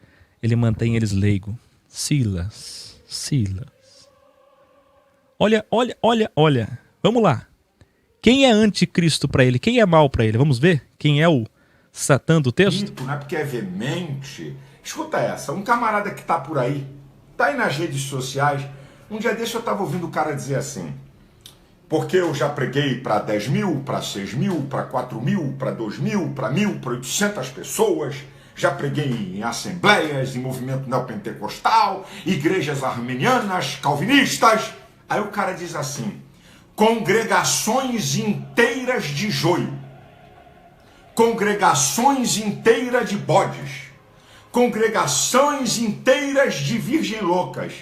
Ele mantém eles leigo. Silas. Olha. Vamos lá. Quem é anticristo para ele? Quem é mal para ele? Vamos ver? Quem é o Satã do texto? Não é porque é veemente. Escuta essa, um camarada que tá por aí, tá aí nas redes sociais. Um dia desse eu estava ouvindo o cara dizer assim, porque eu já preguei para 10 mil, para 6 mil, para 4 mil, para 2 mil, para 1.000, para 800 pessoas, já preguei em assembleias, em movimento neopentecostal, igrejas armenianas, calvinistas. Aí o cara diz assim, congregações inteiras de joio, congregações inteiras de bodes, congregações inteiras de virgem loucas.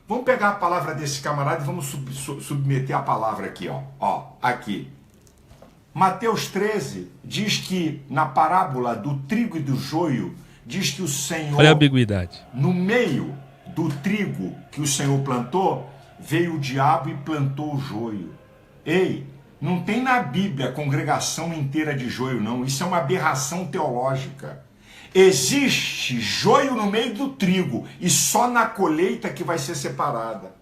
Vamos pegar a palavra desse camarada e vamos submeter a palavra aqui, ó. Aqui. Mateus 13 diz que, na parábola do trigo e do joio, diz que o Senhor... Olha a ambiguidade. No meio do trigo que o Senhor plantou, veio o diabo e plantou o joio. Ei, não tem na Bíblia congregação inteira de joio, não. Isso é uma aberração teológica. Existe joio no meio do trigo e só na colheita que vai ser separada.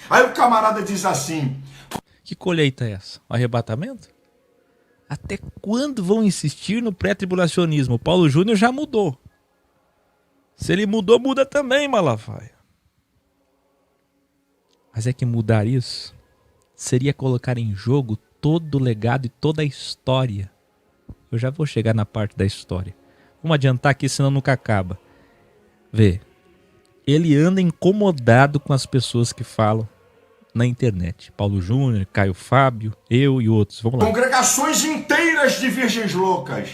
Aí o camarada diz assim... Que colheita é essa? O arrebatamento? Até quando vão insistir no pré-tribulacionismo? O Paulo Júnior já mudou. Se ele mudou, muda também, Malafaia. Mas é que mudar isso seria colocar em jogo todo o legado e toda a história. Eu já vou chegar na parte da história. Vamos adiantar aqui, senão nunca acaba. Vê, ele anda incomodado com as pessoas que falam na internet. Paulo Júnior, Caio Fábio, eu e outros. Vamos lá. Congregações inteiras de virgens loucas.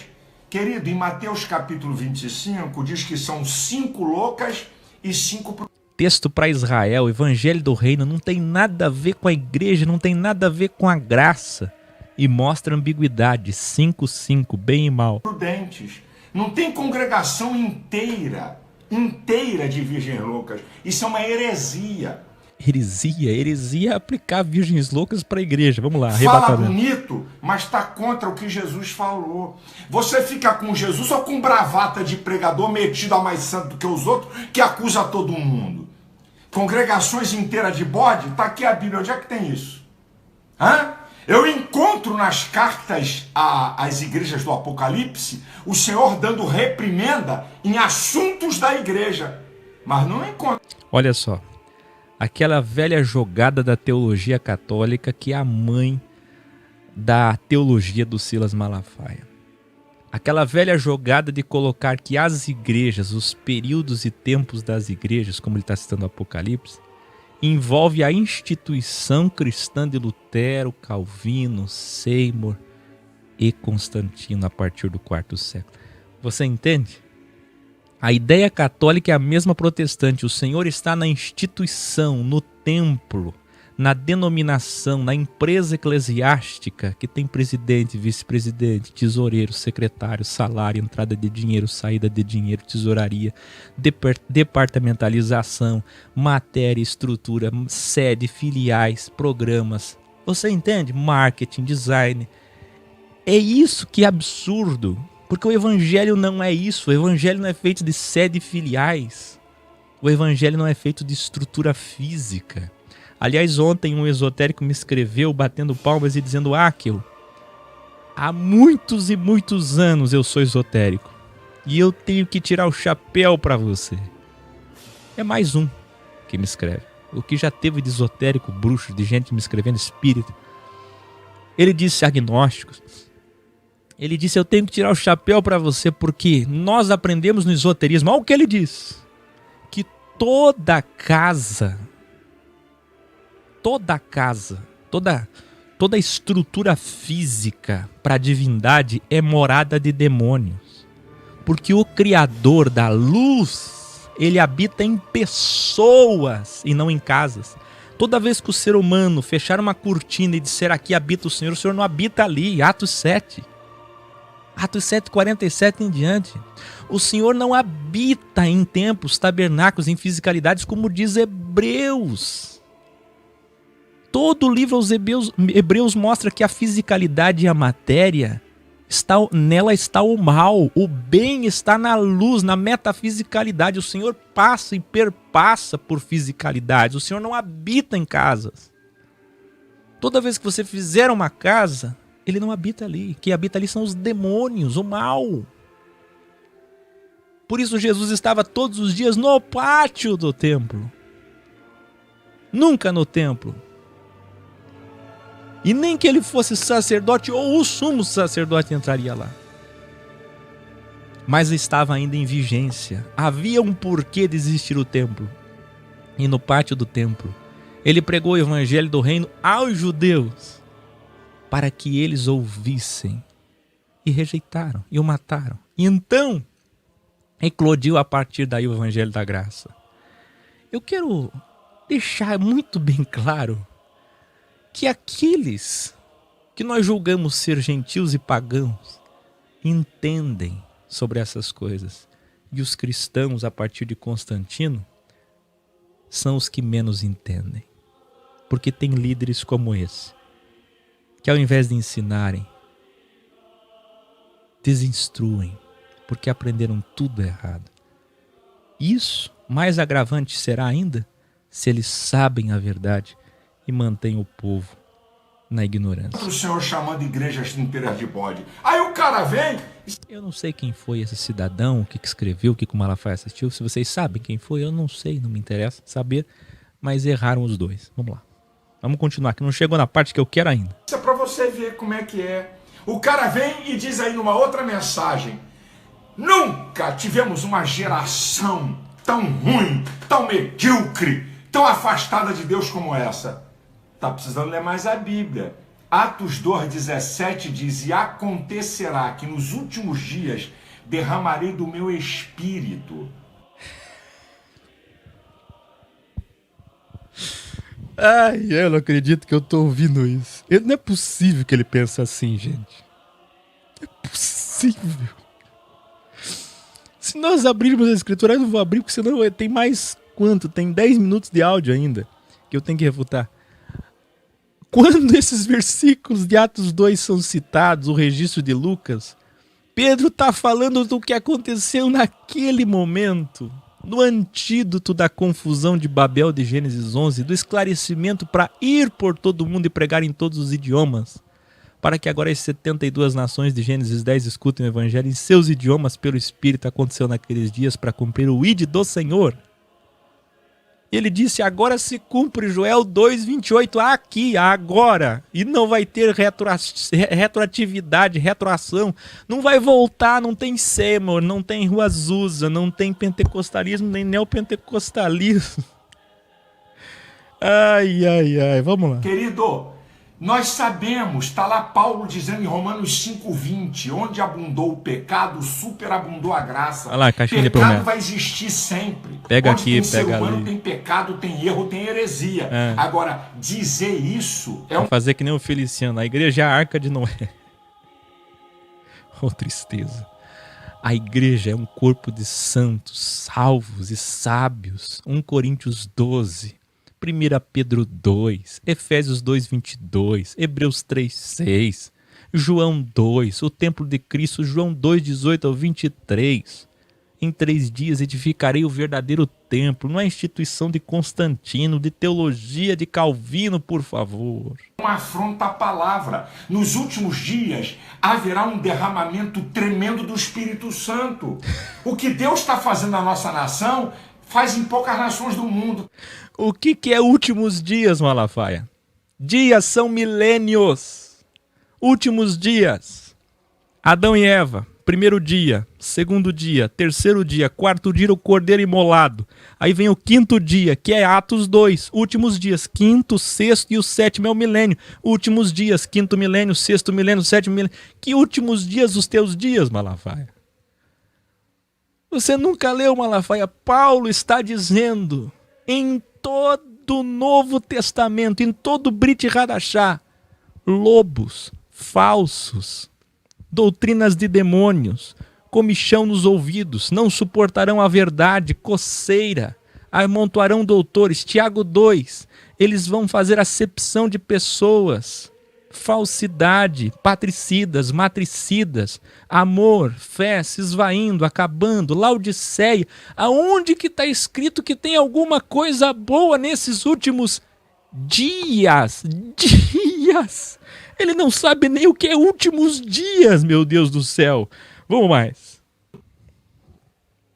Querido, em Mateus capítulo 25, diz que são 5 loucas e 5... Texto para Israel, o evangelho do reino não tem nada a ver com a igreja, não tem nada a ver com a graça. E mostra ambiguidade, 5, bem e mal. Prudentes. Não tem congregação inteira de virgens loucas. Isso é uma heresia. Heresia é aplicar virgens loucas para a igreja. Vamos lá, Fala arrebatamento. bonito, mas está contra o que Jesus falou. Você fica com Jesus ou com bravata de pregador metido a mais santo do que os outros, que acusa todo mundo? Congregações inteiras de bode? Está aqui a Bíblia, onde é que tem isso? Hã? Eu encontro nas cartas às igrejas do Apocalipse o Senhor dando reprimenda em assuntos da igreja, mas não encontro. Olha só, aquela velha jogada da teologia católica que é a mãe da teologia do Silas Malafaia. Aquela velha jogada de colocar que as igrejas, os períodos e tempos das igrejas, como ele está citando o Apocalipse, envolve a instituição cristã de Lutero, Calvino, Seymour e Constantino a partir do IV século. Você entende? A ideia católica é a mesma protestante. O Senhor está na instituição, no templo, na denominação, na empresa eclesiástica que tem presidente, vice-presidente, tesoureiro, secretário, salário, entrada de dinheiro, saída de dinheiro, tesouraria, departamentalização, matéria, estrutura, sede, filiais, programas. Você entende? Marketing, design. É isso que é absurdo, porque o evangelho não é isso. O evangelho não é feito de sede e filiais. O evangelho não é feito de estrutura física. Aliás, ontem um esotérico me escreveu batendo palmas e dizendo: Áquel, há muitos e muitos anos eu sou esotérico e eu tenho que tirar o chapéu para você. É mais um que me escreve. O que já teve de esotérico, bruxo, de gente me escrevendo espírito. Ele disse agnósticos. Ele disse: eu tenho que tirar o chapéu para você porque nós aprendemos no esoterismo. Olha o que ele diz. Que toda casa, toda estrutura física para a divindade é morada de demônios. Porque o Criador da luz, ele habita em pessoas e não em casas. Toda vez que o ser humano fechar uma cortina e disser aqui habita o Senhor não habita ali. Atos 7. Atos 7:47 em diante. O Senhor não habita em templos, tabernáculos, em fisicalidades, como diz Hebreus. Todo o livro aos Hebreus mostra que a fisicalidade e a matéria, nela está o mal. O bem está na luz, na metafisicalidade. O Senhor passa e perpassa por fisicalidades. O Senhor não habita em casas. Toda vez que você fizer uma casa, ele não habita ali. Quem habita ali são os demônios, o mal. Por isso Jesus estava todos os dias no pátio do templo. Nunca no templo. E nem que ele fosse sacerdote ou o sumo sacerdote entraria lá. Mas estava ainda em vigência. Havia um porquê de existir o templo. E no pátio do templo, ele pregou o evangelho do reino aos judeus, para que eles ouvissem. E rejeitaram, e o mataram. E então, eclodiu a partir daí o evangelho da graça. Eu quero deixar muito bem claro que aqueles que nós julgamos ser gentios e pagãos entendem sobre essas coisas. E os cristãos, a partir de Constantino, são os que menos entendem. Porque tem líderes como esse, que ao invés de ensinarem, desinstruem, porque aprenderam tudo errado. Isso, mais agravante será ainda, se eles sabem a verdade e mantém o povo na ignorância. O Senhor chamando igrejas inteiras de bode. Aí o cara vem... Eu não sei quem foi esse cidadão, o que escreveu, o que o Malafaia assistiu. Se vocês sabem quem foi, eu não sei, não me interessa saber. Mas erraram os dois. Vamos lá. Vamos continuar, que não chegou na parte que eu quero ainda. Isso é para você ver como é que é. O cara vem e diz aí numa outra mensagem: nunca tivemos uma geração tão ruim, tão medíocre, tão afastada de Deus como essa. Está precisando ler mais a Bíblia. Atos 2:17 diz: e acontecerá que nos últimos dias derramarei do meu espírito. Ai, eu não acredito que eu tô ouvindo isso. Não é possível que ele pense assim, gente. Não é possível. Se nós abrirmos a escritura, eu não vou abrir, porque senão tem mais quanto? Tem 10 minutos de áudio ainda. Que que eu tenho que refutar. Quando esses versículos de Atos 2 são citados, o registro de Lucas, Pedro está falando do que aconteceu naquele momento, no antídoto da confusão de Babel de Gênesis 11, do esclarecimento para ir por todo mundo e pregar em todos os idiomas, para que agora as 72 nações de Gênesis 10 escutem o evangelho em seus idiomas pelo Espírito. Aconteceu naqueles dias para cumprir o ide do Senhor. Ele disse, agora se cumpre Joel 2:28 aqui, agora. E não vai ter retroatividade, retroação. Não vai voltar, não tem Seymour, não tem Rua Azusa, não tem pentecostalismo, nem neopentecostalismo. Ai, ai, ai, vamos lá. Querido, nós sabemos, está lá Paulo dizendo em Romanos 5:20, onde abundou o pecado, superabundou a graça. Olha lá, caixinha de pecado promessa. vai existir sempre. Pega onde aqui, tem ser pega humano, ali. tem pecado, tem erro, tem heresia. Agora, dizer isso é Vou fazer que nem o Feliciano, a igreja é a arca de Noé. Oh, tristeza. A igreja é um corpo de santos, salvos e sábios. 1 Coríntios 12. 1 Pedro 2, Efésios 2:22, Hebreus 3:6, João 2, o templo de Cristo, João 2:18-23. Em 3 dias edificarei o verdadeiro templo, não é instituição de Constantino, de teologia de Calvino, por favor. uma afronta à palavra. Nos últimos dias haverá um derramamento tremendo do Espírito Santo. O que Deus está fazendo na nossa nação, faz em poucas nações do mundo. O que é últimos dias, Malafaia? Dias são milênios. Últimos dias. Adão e Eva, primeiro dia, segundo dia, terceiro dia, quarto dia, o cordeiro imolado. Aí vem o quinto dia, que é Atos 2, últimos dias. Quinto, sexto e o sétimo é o milênio. Últimos dias, quinto milênio, sexto milênio, sétimo milênio. Que últimos dias os teus dias, Malafaia? Você nunca leu, Malafaia? Paulo está dizendo em todo o Novo Testamento, em todo o Brit Hadashah, lobos, falsos, doutrinas de demônios, comichão nos ouvidos, não suportarão a verdade, coceira, amontoarão doutores. Tiago 2, eles vão fazer acepção de pessoas, falsidade, patricidas, matricidas, amor, fé se esvaindo, acabando, Laodiceia. Aonde que está escrito que tem alguma coisa boa nesses últimos dias? Dias! Ele não sabe nem o que é últimos dias, meu Deus do céu. Vamos mais.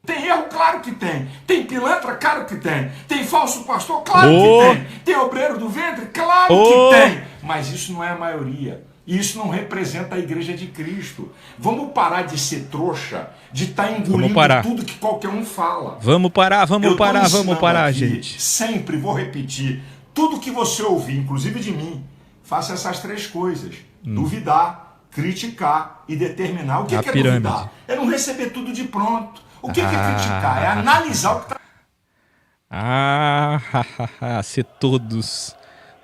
Tem erro? Claro que tem. Tem pilantra? Claro que tem. Tem falso pastor? Claro que tem. Tem obreiro do ventre? Claro que tem. Mas isso não é a maioria. Isso não representa a igreja de Cristo. Vamos parar de ser trouxa, de estar engolindo tudo que qualquer um fala. Vamos parar, gente. Sempre vou repetir. Tudo que você ouvir, inclusive de mim, faça essas 3 coisas. Duvidar, criticar e determinar. O que é duvidar? É não receber tudo de pronto. O que é criticar? É analisar o que está... Se todos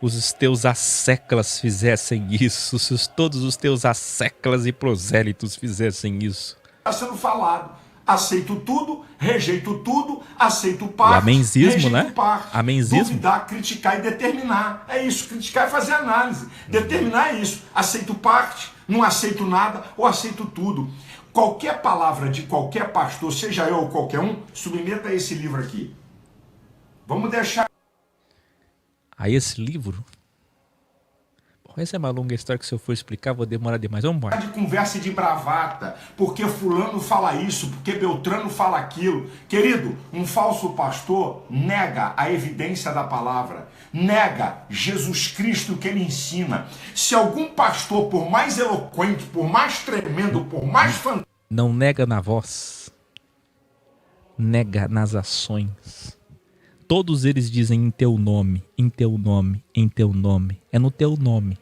os teus asseclas fizessem isso, se todos os teus asseclas e prosélitos fizessem isso. Está sendo falado. Aceito tudo, rejeito tudo, aceito parte, amenzismo, né? Parte. Amenzismo. Duvidar, criticar e determinar. É isso, criticar é fazer análise. Determinar é isso. Aceito parte, não aceito nada ou aceito tudo. Qualquer palavra de qualquer pastor, seja eu ou qualquer um, submeta a esse livro aqui. Vamos deixar... Aí esse livro... Essa é uma longa história que se eu for explicar vou demorar demais. Vamos embora. De conversa e de bravata, porque fulano fala isso, porque Beltrano fala aquilo. Querido, um falso pastor nega a evidência da palavra, nega Jesus Cristo que ele ensina. Se algum pastor, por mais eloquente, por mais tremendo, por mais fantástico... Não nega na voz, nega nas ações. Todos eles dizem em teu nome, em teu nome, em teu nome. É no teu nome.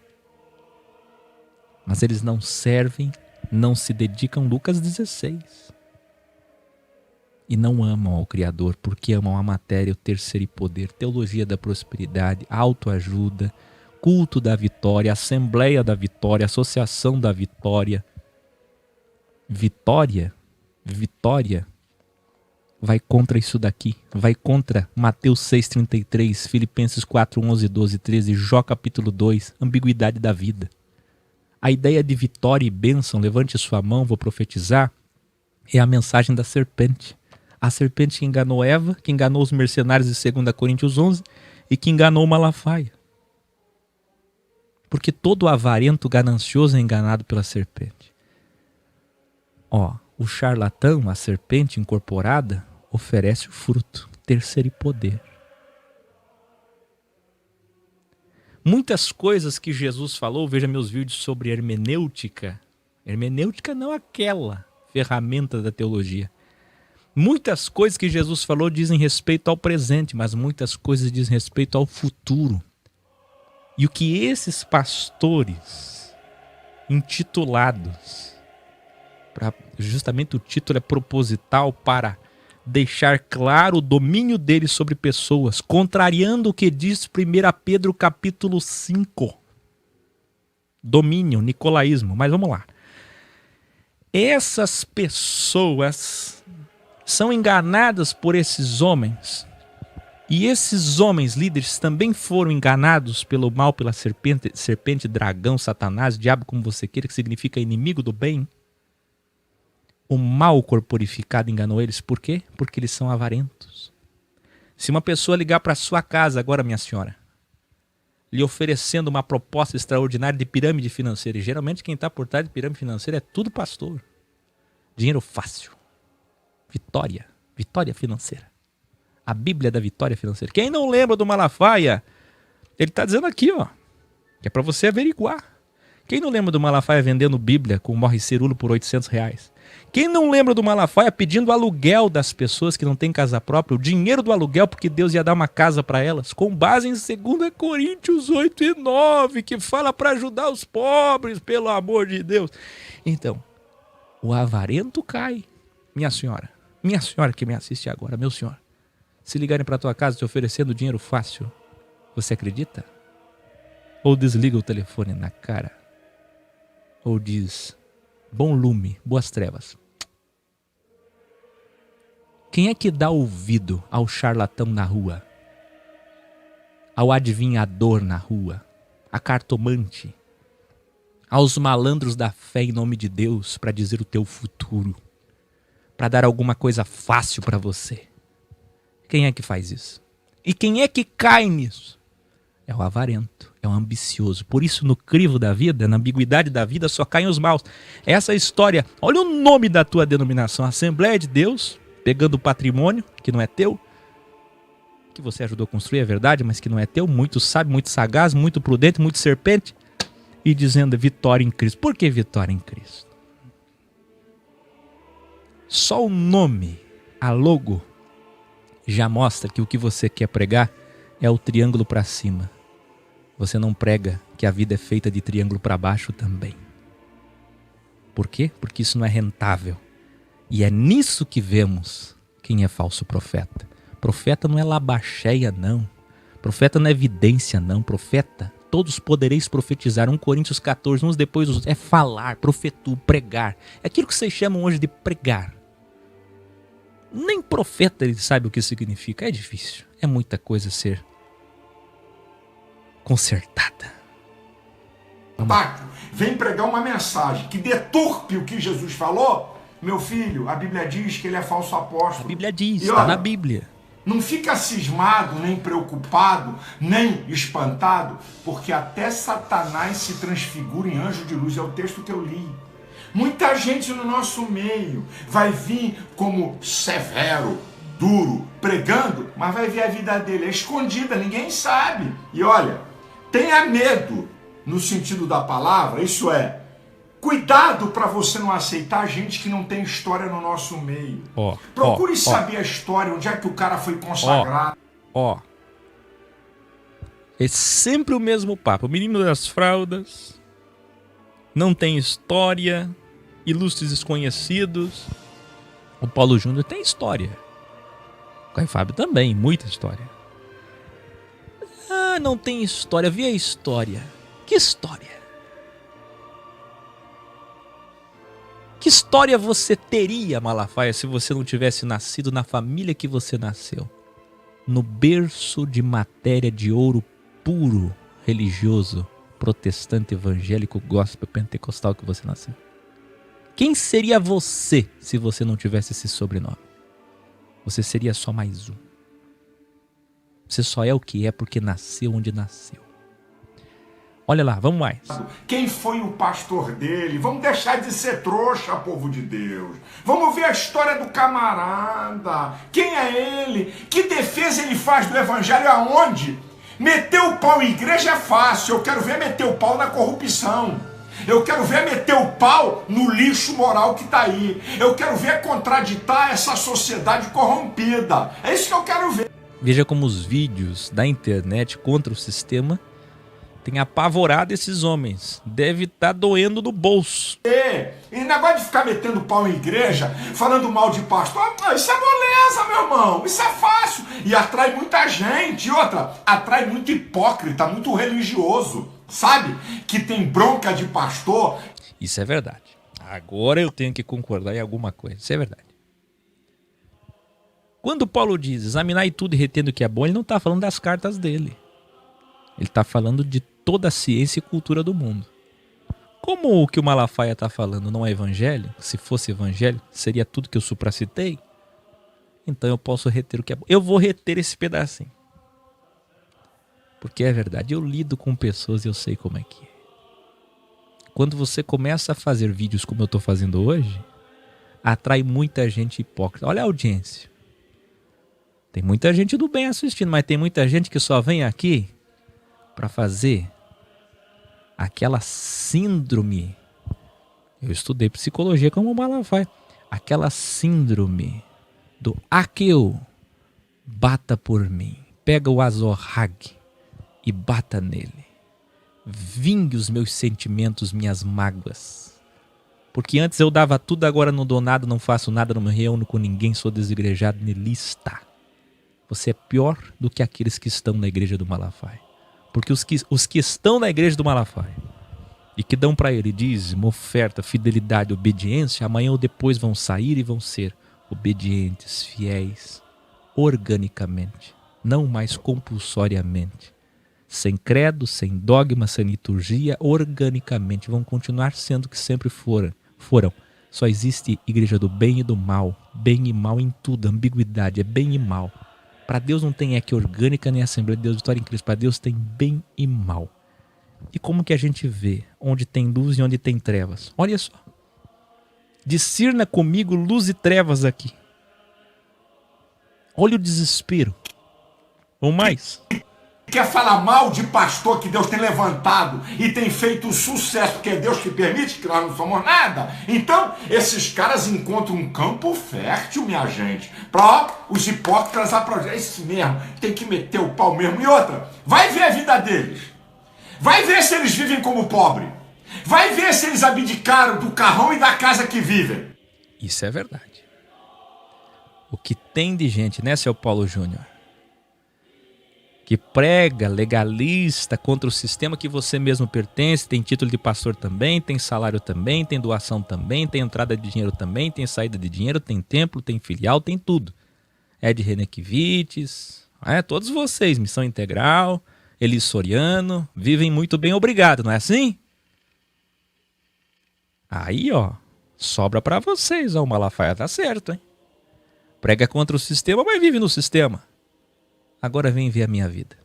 Mas eles não servem, não se dedicam, Lucas 16. E não amam ao Criador, porque amam a matéria, o terceiro poder, teologia da prosperidade, autoajuda, culto da vitória, assembleia da vitória, associação da vitória. Vitória? Vitória? vai contra isso daqui, vai contra Mateus 6,33, Filipenses 4, 11, 12, 13, Jó capítulo 2, ambiguidade da vida. A ideia de vitória e bênção, levante sua mão, vou profetizar, é a mensagem da serpente. A serpente que enganou Eva, que enganou os mercenários de 2 Coríntios 11 e que enganou Malafaia. Porque todo avarento ganancioso é enganado pela serpente. O charlatão, a serpente incorporada, oferece o fruto, terceiro e poder. Muitas coisas que Jesus falou, veja meus vídeos sobre hermenêutica. Hermenêutica não aquela ferramenta da teologia. Muitas coisas que Jesus falou dizem respeito ao presente, mas muitas coisas dizem respeito ao futuro. E o que esses pastores intitulados, justamente o título é proposital para deixar claro o domínio deles sobre pessoas, contrariando o que diz 1 Pedro capítulo 5. Domínio, nicolaísmo. Mas vamos lá. Essas pessoas são enganadas por esses homens. E esses homens líderes também foram enganados pelo mal, pela serpente, dragão, satanás, diabo, como você queira, que significa inimigo do bem. O mal corporificado enganou eles. Por quê? Porque eles são avarentos. Se uma pessoa ligar para sua casa agora, minha senhora, lhe oferecendo uma proposta extraordinária de pirâmide financeira, e geralmente quem está por trás de pirâmide financeira é tudo pastor. Dinheiro fácil. Vitória. Vitória financeira. A Bíblia da vitória financeira. Quem não lembra do Malafaia, ele está dizendo aqui, que é para você averiguar. Quem não lembra do Malafaia vendendo Bíblia com morre cerulo por R$800? Quem não lembra do Malafaia pedindo aluguel das pessoas que não têm casa própria, o dinheiro do aluguel porque Deus ia dar uma casa para elas, com base em 2 Coríntios 8 e 9, que fala para ajudar os pobres, pelo amor de Deus. Então, o avarento cai. Minha senhora que me assiste agora, meu senhor, se ligarem para tua casa te oferecendo dinheiro fácil, você acredita? Ou desliga o telefone na cara? Ou diz, bom lume, boas trevas. Quem é que dá ouvido ao charlatão na rua? Ao adivinhador na rua? A cartomante? Aos malandros da fé em nome de Deus para dizer o teu futuro? Para dar alguma coisa fácil para você? Quem é que faz isso? E quem é que cai nisso? É o avarento, é o ambicioso. Por isso, no crivo da vida, na ambiguidade da vida, só caem os maus. Essa história, olha o nome da tua denominação, Assembleia de Deus, pegando o patrimônio, que não é teu, que você ajudou a construir, é verdade, mas que não é teu, muito sábio, muito sagaz, muito prudente, muito serpente, e dizendo vitória em Cristo. Por que vitória em Cristo? Só o nome, a logo, já mostra que o que você quer pregar é o triângulo para cima. Você não prega que a vida é feita de triângulo para baixo também. Por quê? Porque isso não é rentável. E é nisso que vemos quem é falso profeta. Profeta não é labacheia, não. Profeta não é evidência, não. Profeta, todos podereis profetizar. 1 Coríntios 14, uns depois os é falar, profetu, pregar. É aquilo que vocês chamam hoje de pregar. Nem profeta ele sabe o que significa. É difícil. É muita coisa a ser consertada. Vem pregar uma mensagem que deturpe o que Jesus falou. Meu filho, a Bíblia diz que ele é falso apóstolo. A Bíblia diz, está na Bíblia. Não fica cismado, nem preocupado, nem espantado, porque até Satanás se transfigura em anjo de luz. É o texto que eu li. Muita gente no nosso meio vai vir como severo, duro, pregando, mas vai ver a vida dele é escondida, ninguém sabe. E olha, tenha medo no sentido da palavra, isso é, cuidado para você não aceitar gente que não tem história no nosso meio. Procure saber a história, onde é que o cara foi consagrado. É sempre o mesmo papo. O menino das fraldas, não tem história, ilustres desconhecidos. O Paulo Júnior tem história. O Caio Fábio também, muita história. Ah, não tem história. Vê a história. Que história? Que história você teria, Malafaia, se você não tivesse nascido na família que você nasceu? No berço de matéria de ouro puro, religioso, protestante, evangélico, gospel, pentecostal que você nasceu. Quem seria você se você não tivesse esse sobrenome? Você seria só mais um. Você só é o que é porque nasceu onde nasceu. Olha lá, vamos mais. Quem foi o pastor dele? Vamos deixar de ser trouxa, povo de Deus. Vamos ver a história do camarada. Quem é ele? Que defesa ele faz do evangelho aonde? Meter o pau em igreja é fácil. Eu quero ver meter o pau na corrupção. Eu quero ver meter o pau no lixo moral que está aí. Eu quero ver contraditar essa sociedade corrompida. É isso que eu quero ver. Veja como os vídeos da internet contra o sistema têm apavorado esses homens. Deve estar doendo no bolso. E negócio de ficar metendo pau em igreja, falando mal de pastor, isso é moleza, meu irmão. Isso é fácil. E atrai muita gente. E outra, atrai muito hipócrita, muito religioso. Sabe? Que tem bronca de pastor. Isso é verdade. Agora eu tenho que concordar em alguma coisa. Isso é verdade. Quando Paulo diz examinar tudo e retendo o que é bom, ele não está falando das cartas dele. Ele está falando de toda a ciência e cultura do mundo. Como o que o Malafaia está falando não é evangelho, se fosse evangelho, seria tudo que eu supracitei, então eu posso reter o que é bom. Eu vou reter esse pedacinho. Porque é verdade, eu lido com pessoas e eu sei como é que é. Quando você começa a fazer vídeos como eu estou fazendo hoje, atrai muita gente hipócrita. Olha a audiência. Tem muita gente do bem assistindo, mas tem muita gente que só vem aqui para fazer aquela síndrome. Eu estudei psicologia como o Malafaia. Aquela síndrome do Aqueu. Bata por mim. Pega o Azorrag e bata nele. Vingue os meus sentimentos, minhas mágoas. Porque antes eu dava tudo, agora não dou nada, não faço nada, não me reúno com ninguém, sou desigrejado, nilista. Você é pior do que aqueles que estão na igreja do Malafaia. Porque os que estão na igreja do Malafaia e que dão para ele dízimo, oferta, fidelidade, obediência, amanhã ou depois vão sair e vão ser obedientes, fiéis, organicamente, não mais compulsoriamente. Sem credo, sem dogma, sem liturgia, organicamente. Vão continuar sendo o que sempre foram. Só existe igreja do bem e do mal. Bem e mal em tudo. Ambiguidade é bem e mal. Para Deus não tem eque orgânica nem Assembleia de Deus Vitória em Cristo. Para Deus tem bem e mal. E como que a gente vê onde tem luz e onde tem trevas? Olha só. Discirna comigo luz e trevas aqui. Olha o desespero. Ou mais. Quer falar mal de pastor que Deus tem levantado e tem feito sucesso, porque é Deus que permite, que nós não somos nada. Então, esses caras encontram um campo fértil, minha gente, para os hipócritas aprovar. É isso mesmo, tem que meter o pau mesmo. E outra, vai ver a vida deles. Vai ver se eles vivem como pobre. Vai ver se eles abdicaram do carrão e da casa que vivem. Isso é verdade. O que tem de gente, né, seu Paulo Júnior? Que prega, legalista, contra o sistema que você mesmo pertence, tem título de pastor também, tem salário também, tem doação também, tem entrada de dinheiro também, tem saída de dinheiro, tem templo, tem filial, tem tudo. Ed Renekiewicz, todos vocês, Missão Integral, Eli Soriano, vivem muito bem, obrigado, não é assim? Aí, ó, sobra pra vocês, o Malafaia tá certo, hein? Prega contra o sistema, mas vive no sistema. Agora vem ver a minha vida.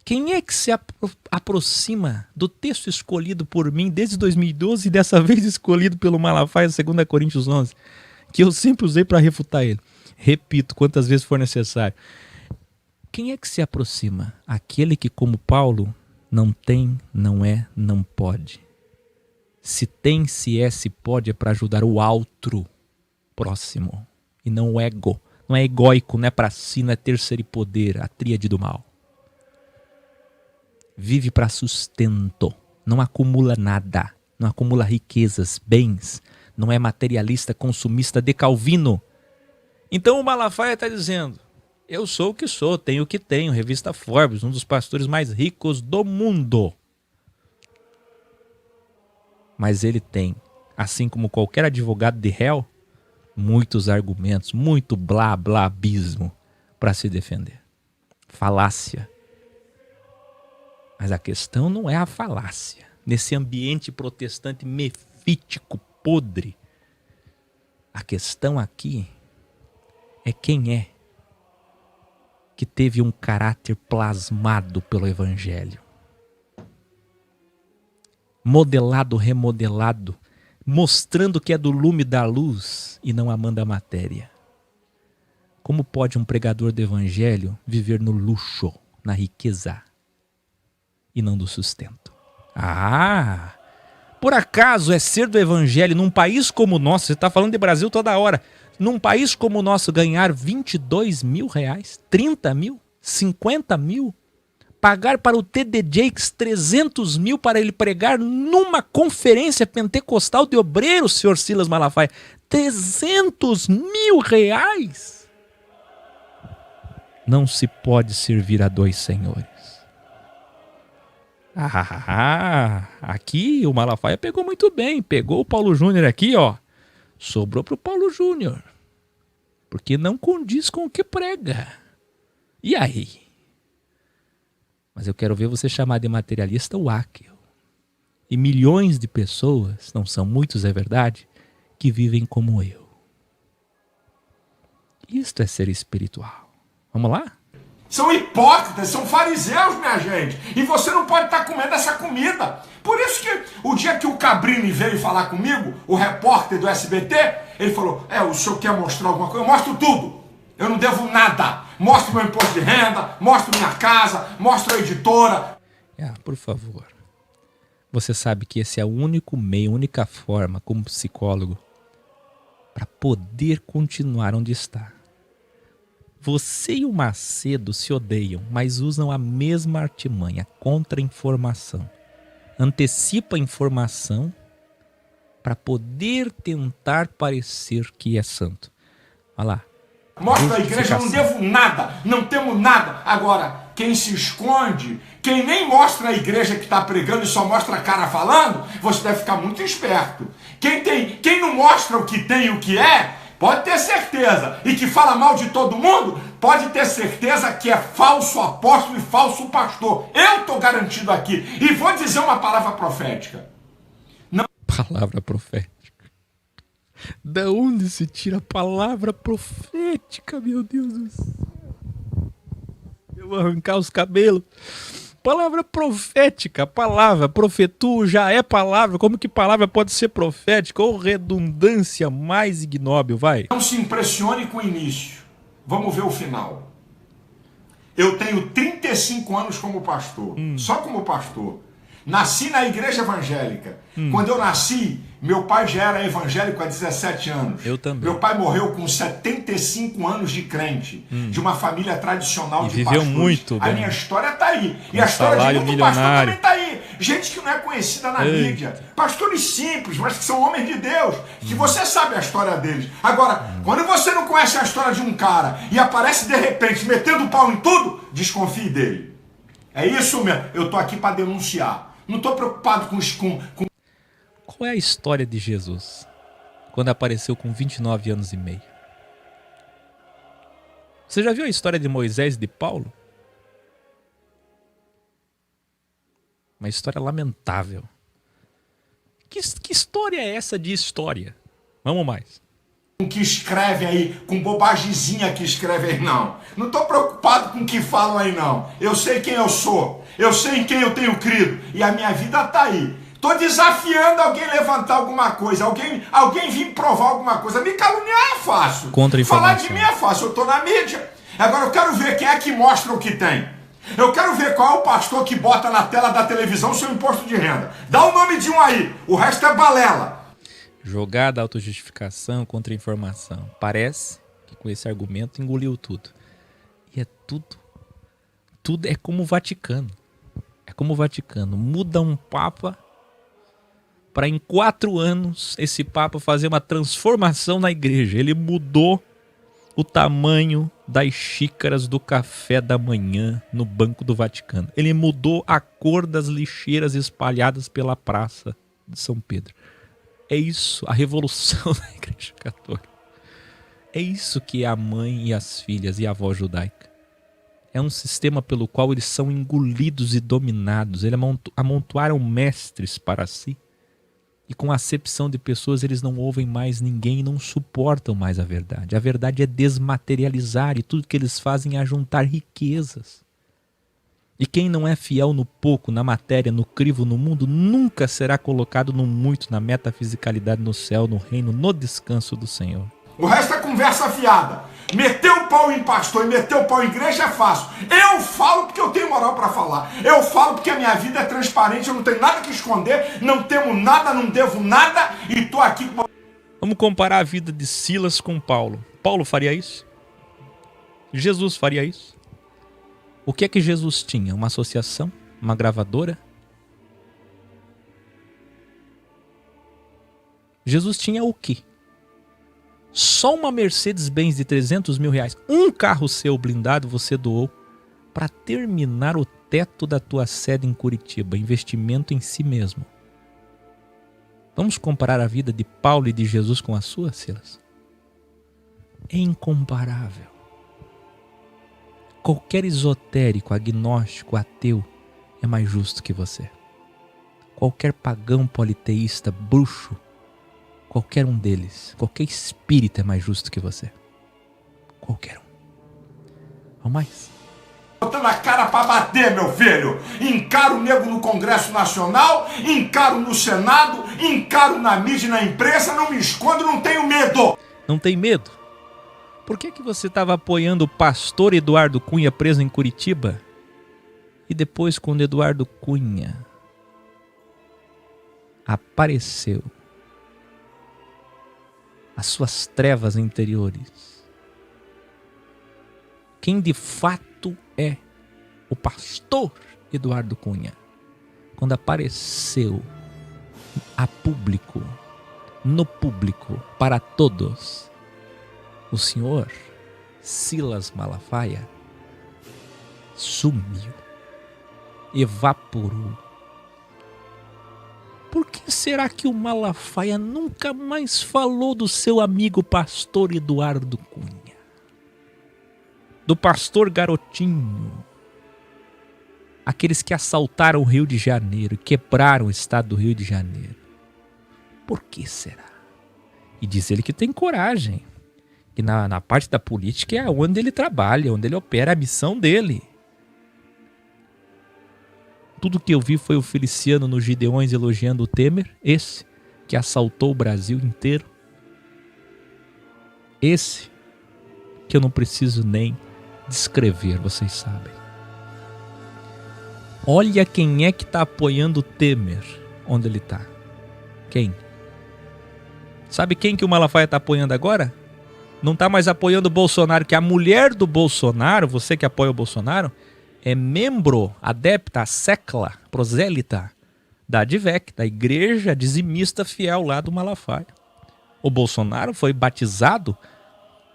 Quem é que se aproxima do texto escolhido por mim desde 2012 e dessa vez escolhido pelo Malafaia, 2 Coríntios 11, que eu sempre usei para refutar ele? Repito quantas vezes for necessário. Quem é que se aproxima? Aquele que, como Paulo, não tem, não é, não pode. Se tem, se é, se pode, é para ajudar o outro próximo e não o ego. Não é egóico, não é para si, não é terceiro poder, a tríade do mal. Vive para sustento, não acumula nada, não acumula riquezas, bens, não é materialista, consumista de Calvino. Então o Malafaia está dizendo, eu sou o que sou, tenho o que tenho, revista Forbes, um dos pastores mais ricos do mundo. Mas ele tem, assim como qualquer advogado de réu, muitos argumentos, muito blá blá abismo para se defender. Falácia. Mas a questão não é a falácia. Nesse ambiente protestante mefítico, podre, a questão aqui é quem é que teve um caráter plasmado pelo Evangelho. Modelado, remodelado, mostrando que é do lume da luz e não amando a matéria. Como pode um pregador do Evangelho viver no luxo, na riqueza e não do sustento? Por acaso é ser do Evangelho num país como o nosso, você está falando de Brasil toda hora, num país como o nosso ganhar 22 mil reais, 30 mil, 50 mil, pagar para o T.D. Jakes 300 mil para ele pregar numa conferência pentecostal de obreiros, senhor Silas Malafaia, 300 mil reais? Não se pode servir a dois senhores. Aqui o Malafaia pegou muito bem. Pegou o Paulo Júnior aqui, ó. Sobrou pro Paulo Júnior. Porque não condiz com o que prega. E aí? Mas eu quero ver você chamar de materialista o Áquil. E milhões de pessoas, não são muitos, é verdade, que vivem como eu. Isto é ser espiritual. Vamos lá? São hipócritas, são fariseus, minha gente. E você não pode estar comendo essa comida. Por isso que o dia que o Cabrini veio falar comigo, o repórter do SBT, ele falou, o senhor quer mostrar alguma coisa? Eu mostro tudo. Eu não devo nada. Mostro meu imposto de renda, mostro minha casa, mostro a editora. Por favor. Você sabe que esse é o único meio, a única forma, como psicólogo, para poder continuar onde está. Você e o Macedo se odeiam, mas usam a mesma artimanha, contra-informação. Antecipa a informação para poder tentar parecer que é santo. Olha lá. Mostra a igreja, eu não devo nada, não temos nada. Agora, quem se esconde, quem nem mostra a igreja que está pregando e só mostra a cara falando, você deve ficar muito esperto. Quem não mostra o que tem e o que é, pode ter certeza. E que fala mal de todo mundo, pode ter certeza que é falso apóstolo e falso pastor. Eu estou garantido aqui. E vou dizer uma palavra profética. Palavra profética. Da onde se tira a palavra profética, meu Deus do céu? Eu vou arrancar os cabelos. Palavra profética, palavra, profetu já é palavra. Como que palavra pode ser profética? Ou redundância mais ignóbil, vai. Não se impressione com o início. Vamos ver o final. Eu tenho 35 anos como pastor, só como pastor. Nasci na igreja evangélica. Quando eu nasci, meu pai já era evangélico há 17 anos. Eu também. Meu pai morreu com 75 anos de crente, de uma família tradicional de viveu pastores. muito bem. A minha história está aí. E a história de muito pastor também está aí. Gente que não é conhecida na mídia. Pastores simples, mas que são homens de Deus. Que você sabe a história deles. Agora, quando você não conhece a história de um cara e aparece de repente metendo o pau em tudo, desconfie dele. É isso mesmo. Eu estou aqui para denunciar. Não estou preocupado com... Qual é a história de Jesus? Quando apareceu com 29 anos e meio. Você já viu a história de Moisés e de Paulo? Uma história lamentável. Que história é essa de história? Vamos mais. Com que escreve aí, com bobagemzinha que escreve aí, não. Não estou preocupado com o que falam aí, não. Eu sei quem eu sou. Eu sei em quem eu tenho crido. E a minha vida está aí. Estou desafiando alguém levantar alguma coisa. Alguém vir provar alguma coisa. Me caluniar é fácil. Falar de mim é fácil. Eu estou na mídia. Agora eu quero ver quem é que mostra o que tem. Eu quero ver qual é o pastor que bota na tela da televisão seu imposto de renda. Dá o nome de um aí. O resto é balela. Jogada, autojustificação, contra-informação. Parece que com esse argumento engoliu tudo. E é tudo. Tudo é como o Vaticano. É como o Vaticano. Muda um papa para em 4 anos esse papa fazer uma transformação na igreja. Ele mudou o tamanho das xícaras do café da manhã no Banco do Vaticano. Ele mudou a cor das lixeiras espalhadas pela praça. de São Pedro. É isso, a revolução da Igreja Católica. É isso que é a mãe e as filhas e a avó judaica. É um sistema pelo qual eles são engolidos e dominados. Eles amontoaram mestres para si. E com a acepção de pessoas, eles não ouvem mais ninguém e não suportam mais a verdade. A verdade é desmaterializar e tudo que eles fazem é juntar riquezas. E quem não é fiel no pouco, na matéria, no crivo, no mundo, nunca será colocado no muito, na metafisicalidade, no céu, no reino, no descanso do Senhor. O resto é conversa fiada. Meter o pau em pastor e meter o pau em igreja é fácil. Eu falo porque eu tenho moral para falar. Eu falo porque a minha vida é transparente, eu não tenho nada que esconder, não temo nada, não devo nada e tô aqui com... Vamos comparar a vida de Silas com Paulo. Paulo faria isso? Jesus faria isso? O que é que Jesus tinha? Uma associação? Uma gravadora? Jesus tinha o quê? Só uma Mercedes-Benz de 300 mil reais, um carro seu blindado você doou para terminar o teto da tua sede em Curitiba, investimento em si mesmo. Vamos comparar a vida de Paulo e de Jesus com a sua, Silas? É incomparável. Qualquer esotérico, agnóstico, ateu é mais justo que você. Qualquer pagão politeísta, bruxo, qualquer um deles, qualquer espírito é mais justo que você. Qualquer um. Vamos mais? Botando a cara pra bater, meu filho. Encaro o nego no Congresso Nacional, encaro no Senado, encaro na mídia e na imprensa, não me escondo, não tenho medo. Não tem medo? Por que você estava apoiando o pastor Eduardo Cunha preso em Curitiba? E depois, quando Eduardo Cunha apareceu, as suas trevas interiores, quem de fato é o pastor Eduardo Cunha, quando apareceu a público, no público, para todos, o senhor Silas Malafaia sumiu, evaporou. Por que será que o Malafaia nunca mais falou do seu amigo pastor Eduardo Cunha? Do pastor Garotinho? Aqueles que assaltaram o Rio de Janeiro, quebraram o estado do Rio de Janeiro. Por que será? E diz ele que tem coragem. Que na parte da política é onde ele trabalha, onde ele opera, a missão dele. Tudo que eu vi foi o Feliciano no Gideões elogiando o Temer, esse que assaltou o Brasil inteiro. Esse que eu não preciso nem descrever, vocês sabem. Olha quem é que está apoiando o Temer, onde ele está. Quem? Sabe quem que o Malafaia está apoiando agora? Não está mais apoiando o Bolsonaro, que a mulher do Bolsonaro, você que apoia o Bolsonaro, é membro, adepta, secla, prosélita da ADVEC, da Igreja Dizimista Fiel lá do Malafaia. O Bolsonaro foi batizado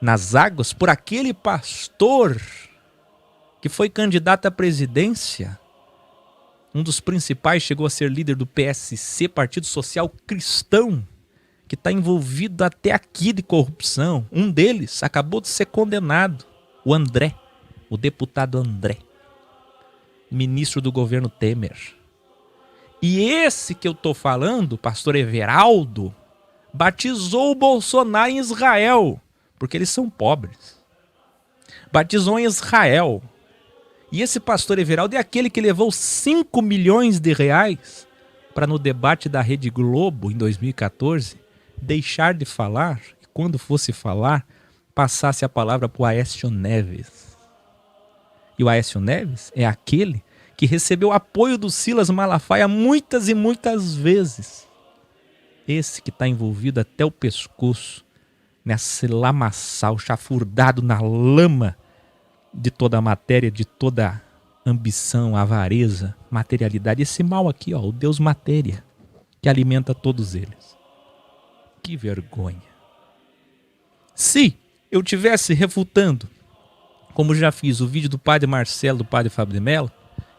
nas águas por aquele pastor que foi candidato à presidência. Um dos principais, chegou a ser líder do PSC, Partido Social Cristão, que está envolvido até aqui de corrupção. Um deles acabou de ser condenado, o André, o deputado André, ministro do governo Temer. E esse que eu estou falando, o pastor Everaldo, batizou o Bolsonaro em Israel, porque eles são pobres. Batizou em Israel. E esse pastor Everaldo é aquele que levou 5 milhões de reais para, no debate da Rede Globo, em 2014, deixar de falar, e quando fosse falar, passasse a palavra para o Aécio Neves. E o Aécio Neves é aquele que recebeu apoio do Silas Malafaia muitas e muitas vezes. Esse que está envolvido até o pescoço, nesse lamaçal, chafurdado na lama de toda a matéria, de toda a ambição, avareza, materialidade. Esse mal aqui, ó, o Deus matéria, que alimenta todos eles. Que vergonha. Se eu tivesse refutando, como já fiz, o vídeo do padre Marcelo, do padre Fábio de Mello,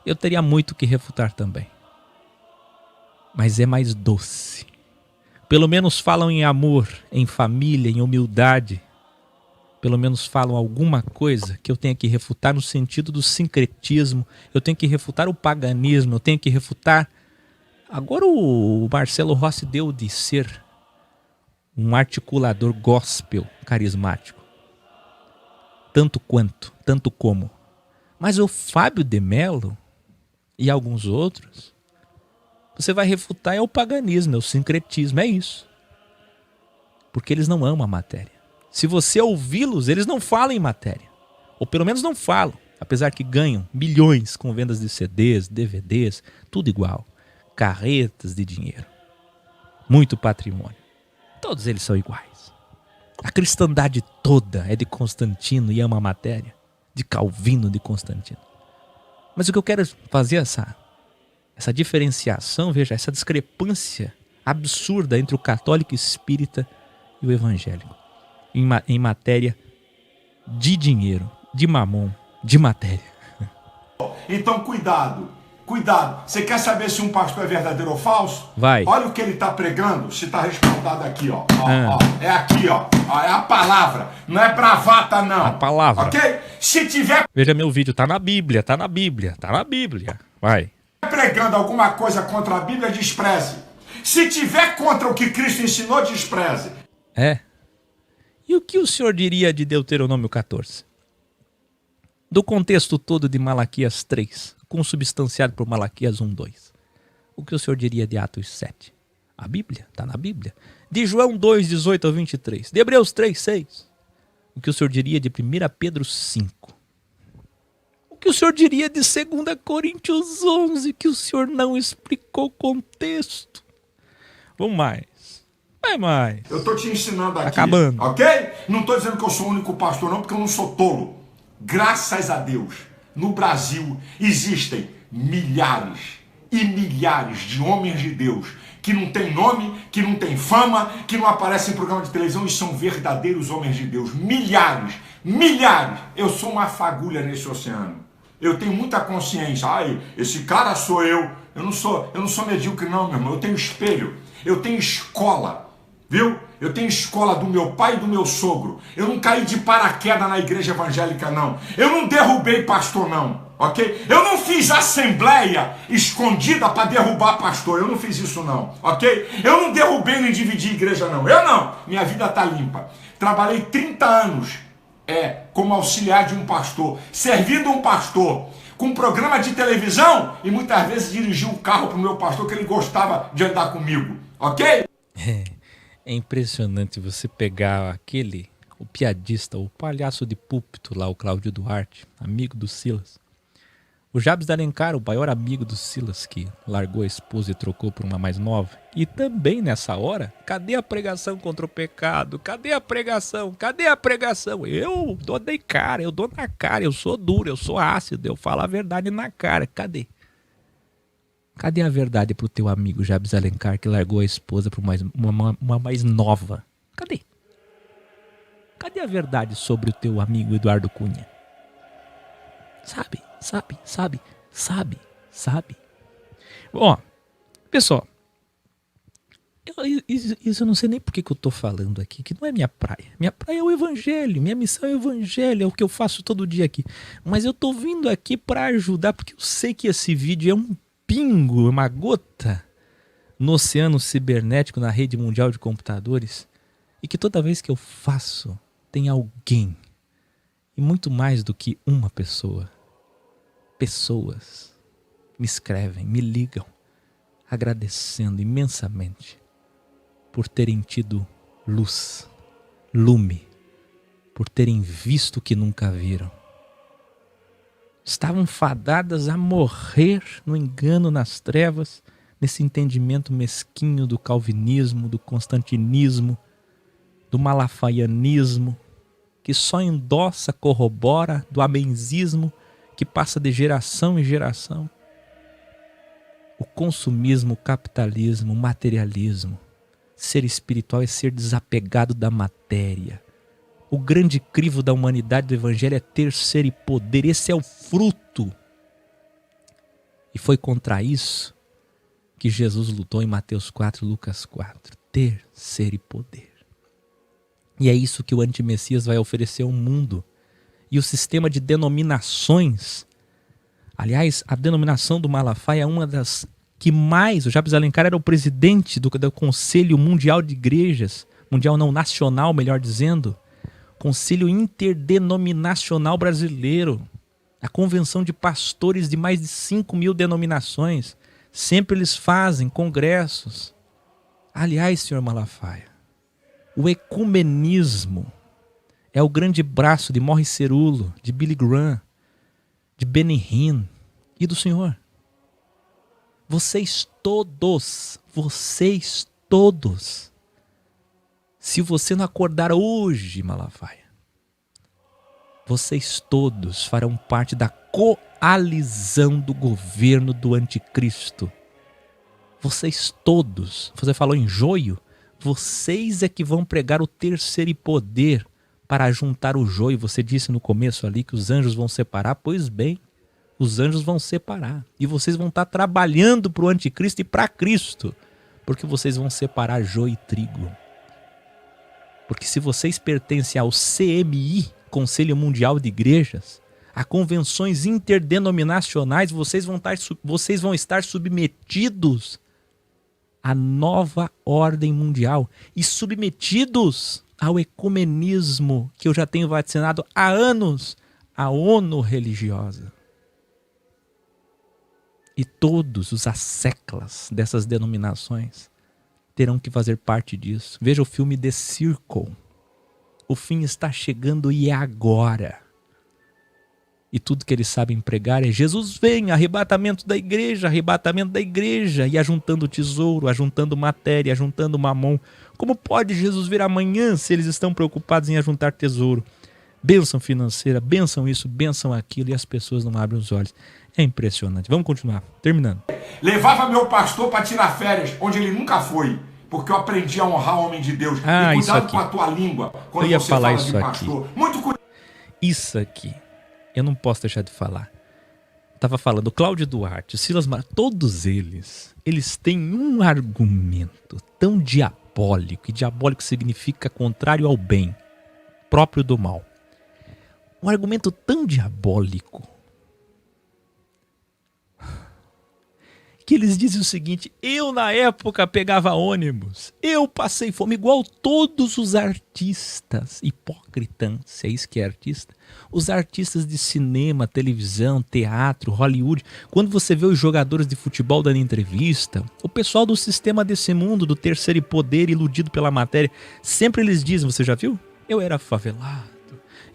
eu teria muito que refutar também. mas é mais doce. Pelo menos falam em amor, em família, em humildade. Pelo menos falam alguma coisa que eu tenho que refutar no sentido do sincretismo, eu tenho que refutar o paganismo, eu tenho que refutar... Agora o Marcelo Rossi deu de ser um articulador gospel carismático. Tanto quanto, tanto como. Mas o Fábio de Mello e alguns outros, você vai refutar é o paganismo, é o sincretismo, é isso. Porque eles não amam a matéria. Se você ouvi-los, eles não falam em matéria. Ou pelo menos não falam, apesar que ganham milhões com vendas de CDs, DVDs, tudo igual. Carretas de dinheiro. Muito patrimônio. Todos eles são iguais. A cristandade toda é de Constantino e ama a matéria. De Calvino, de Constantino. Mas o que eu quero fazer essa diferenciação, veja, essa discrepância absurda entre o católico espírita e o evangélico. Em matéria de dinheiro, de mamon, de matéria. Então, cuidado. Você quer saber se um pastor é verdadeiro ou falso? Vai. Olha o que ele está pregando, se está respaldado aqui, ó. É aqui, ó. É a palavra. Não é bravata, não. A palavra. Ok? Se tiver... Veja meu vídeo, tá na Bíblia. Vai. Pregando alguma coisa contra a Bíblia, despreze. Se tiver contra o que Cristo ensinou, despreze. É. E o que o senhor diria de Deuteronômio 14? Do contexto todo de Malaquias 3, consubstanciado por Malaquias 1:2. O que o senhor diria de Atos 7? A Bíblia, está na Bíblia. De João 2:18 a 23. De Hebreus 3:6. O que o senhor diria de 1 Pedro 5? O que o senhor diria de 2 Coríntios 11, que o senhor não explicou o contexto? Vamos mais. Vai mais. Eu estou te ensinando aqui. Acabando. Ok? Não estou dizendo que eu sou o único pastor, não, porque eu não sou tolo. Graças a Deus, no Brasil existem milhares e milhares de homens de Deus que não tem nome, que não tem fama, que não aparecem em programa de televisão e são verdadeiros homens de Deus. Milhares. Eu sou uma fagulha nesse oceano. Eu tenho muita consciência. Ai, esse cara sou eu. Eu não sou medíocre não, meu irmão. Eu tenho espelho. Eu tenho escola. Viu? Eu tenho escola do meu pai e do meu sogro. Eu não caí de paraquedas na igreja evangélica, não. Eu não derrubei pastor, não. Ok? Eu não fiz assembleia escondida para derrubar pastor. Eu não fiz isso, não. Ok? Eu não derrubei nem dividi igreja, não. Eu não. Minha vida tá limpa. Trabalhei 30 anos como auxiliar de um pastor, servindo um pastor, com um programa de televisão e muitas vezes dirigi um carro para o meu pastor que ele gostava de andar comigo. Ok? É impressionante você pegar o piadista, o palhaço de púlpito lá, o Cláudio Duarte, amigo do Silas. O Jabes de Alencar, o maior amigo do Silas, que largou a esposa e trocou por uma mais nova. E também nessa hora, cadê a pregação contra o pecado? Cadê a pregação? Eu dou na cara, eu sou duro, eu sou ácido, eu falo a verdade na cara. Cadê? Cadê a verdade pro teu amigo Jabes Alencar que largou a esposa por uma mais nova? Cadê? Cadê a verdade sobre o teu amigo Eduardo Cunha? Sabe? Ó, pessoal, isso eu não sei nem por que eu tô falando aqui, que não é minha praia. Minha praia é o evangelho, minha missão é o evangelho, é o que eu faço todo dia aqui. Mas eu tô vindo aqui para ajudar, porque eu sei que esse vídeo é um pingo, uma gota no oceano cibernético, na rede mundial de computadores, e que toda vez que eu faço, tem alguém, e muito mais do que uma pessoa, pessoas me escrevem, me ligam, agradecendo imensamente por terem tido luz, lume, por terem visto o que nunca viram. Estavam fadadas a morrer no engano, nas trevas, nesse entendimento mesquinho do calvinismo, do constantinismo, do malafaianismo, que só endossa, corrobora, do amenzismo, que passa de geração em geração. O consumismo, o capitalismo, o materialismo. Ser espiritual é ser desapegado da matéria. O grande crivo da humanidade do evangelho é ter, ser e poder. Esse é o fruto. E foi contra isso que Jesus lutou em Mateus 4, Lucas 4. Ter, ser e poder. E é isso que o antimessias vai oferecer ao mundo. E o sistema de denominações, aliás, a denominação do Malafaia é uma das que mais, o Jabes Alencar era o presidente do Conselho Mundial de Igrejas, mundial não, nacional, melhor dizendo, Conselho Interdenominacional Brasileiro, a convenção de pastores de mais de 5.000 denominações, sempre eles fazem congressos. Aliás, senhor Malafaia, o ecumenismo é o grande braço de Morris Cerullo, de Billy Graham, de Benny Hinn e do senhor. Vocês todos, se você não acordar hoje, Malafaia, vocês todos farão parte da coalizão do governo do anticristo. Vocês todos, você falou em joio, vocês é que vão pregar o terceiro poder para juntar o joio. Você disse no começo ali que os anjos vão separar, pois bem, os anjos vão separar. E vocês vão estar trabalhando para o anticristo e para Cristo, porque vocês vão separar joio e trigo. Porque se vocês pertencem ao CMI, Conselho Mundial de Igrejas, a convenções interdenominacionais, vocês vão estar submetidos à nova ordem mundial e submetidos ao ecumenismo que eu já tenho vacinado há anos, a ONU religiosa. E todos os asseclas dessas denominações terão que fazer parte disso. Veja o filme The Circle. O fim está chegando e é agora. E tudo que eles sabem pregar é Jesus vem, arrebatamento da igreja, e ajuntando tesouro, ajuntando matéria, ajuntando mamon. Como pode Jesus vir amanhã se eles estão preocupados em ajuntar tesouro? Bênção financeira, bênção isso, bênção aquilo, e as pessoas não abrem os olhos. É impressionante. Vamos continuar. Terminando. Levava meu pastor para tirar férias, onde ele nunca foi. Porque eu aprendi a honrar o homem de Deus. E cuidado com a tua língua quando eu ia você falar fala isso de aqui. pastor. Muito cuidado. Isso aqui, eu não posso deixar de falar. Estava falando, o Cláudio Duarte, o Silas Mar... todos eles têm um argumento tão diabólico, e diabólico significa contrário ao bem, próprio do mal. Um argumento tão diabólico, que eles dizem o seguinte: eu na época pegava ônibus, eu passei fome igual todos os artistas, hipócritas, é isso que é artista? Os artistas de cinema, televisão, teatro, Hollywood. Quando você vê os jogadores de futebol dando entrevista, o pessoal do sistema desse mundo, do terceiro poder, iludido pela matéria, sempre eles dizem, você já viu? Eu era favelado,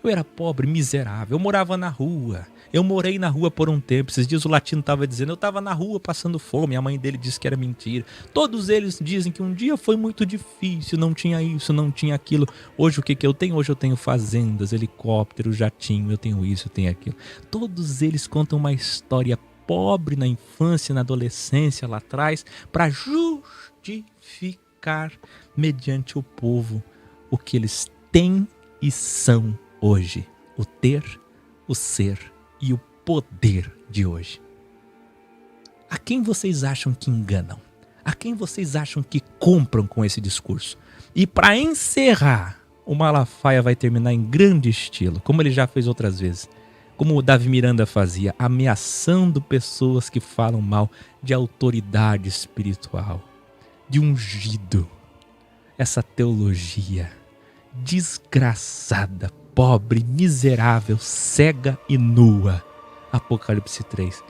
eu era pobre, miserável, eu morava na rua. Eu morei na rua por um tempo. Esses dias o latino estava dizendo, eu estava na rua passando fome. A mãe dele disse que era mentira. Todos eles dizem que um dia foi muito difícil, não tinha isso, não tinha aquilo. Hoje o que eu tenho? Hoje eu tenho fazendas, helicópteros, jatinho, eu tenho isso, eu tenho aquilo. Todos eles contam uma história pobre na infância, na adolescência, lá atrás, para justificar mediante o povo o que eles têm e são hoje. O ter, o ser e o poder de hoje. A quem vocês acham que enganam? A quem vocês acham que compram com esse discurso? E para encerrar, o Malafaia vai terminar em grande estilo, como ele já fez outras vezes. Como o Davi Miranda fazia, ameaçando pessoas que falam mal de autoridade espiritual, de ungido. Essa teologia desgraçada, pobre, miserável, cega e nua. Apocalipse 3.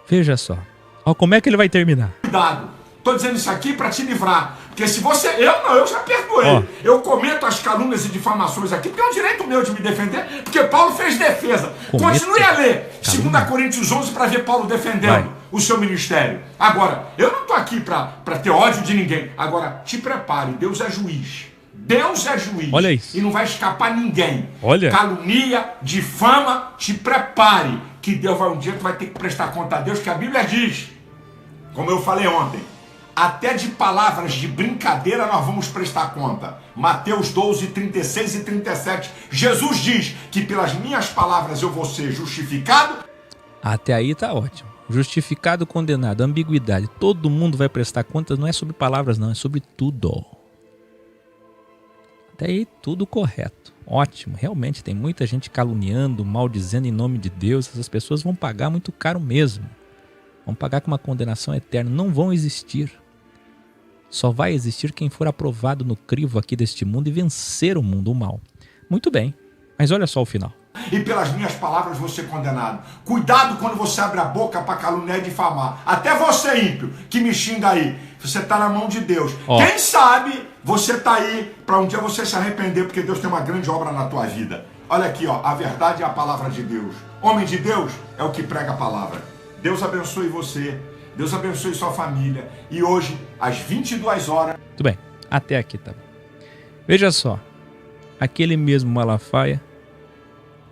Veja só. Olha como é que ele vai terminar. Cuidado. Tô dizendo isso aqui para te livrar. Porque se você... Eu já perdoei. Eu comento as calúnias e difamações aqui, porque é um direito meu de me defender, porque Paulo fez defesa. Continue a ler 2 Coríntios 11 para ver Paulo defendendo o seu ministério. Agora, eu não tô aqui para ter ódio de ninguém. Agora, te prepare. Deus é juiz. Deus é juiz. Olha isso. E não vai escapar ninguém. Olha. Calunia, difama, te prepare. Que Deus vai um dia, tu vai ter que prestar conta a Deus, que a Bíblia diz, como eu falei ontem, até de palavras de brincadeira nós vamos prestar conta. Mateus 12, 36 e 37. Jesus diz que pelas minhas palavras eu vou ser justificado. Até aí tá ótimo. justificado, condenado, ambiguidade. Todo mundo vai prestar contas, não é sobre palavras não, é sobre tudo. Até aí tudo correto, ótimo. Realmente tem muita gente caluniando, maldizendo em nome de Deus. Essas pessoas vão pagar muito caro mesmo. Vão pagar com uma condenação eterna, não vão existir. Só vai existir quem for aprovado no crivo aqui deste mundo e vencer o mundo, o mal. Muito bem, mas olha só o final. E pelas minhas palavras vou ser condenado. Cuidado quando você abre a boca para caluniar e difamar. Até você, ímpio, que me xinga aí. Você está na mão de Deus. Quem sabe você está aí para um dia você se arrepender, porque Deus tem uma grande obra na tua vida. Olha aqui, ó, a verdade é a palavra de Deus. Homem de Deus é o que prega a palavra. Deus abençoe você. Deus abençoe sua família. E hoje, às 22 horas... Muito bem, até aqui tá bom. Veja só, aquele mesmo Malafaia,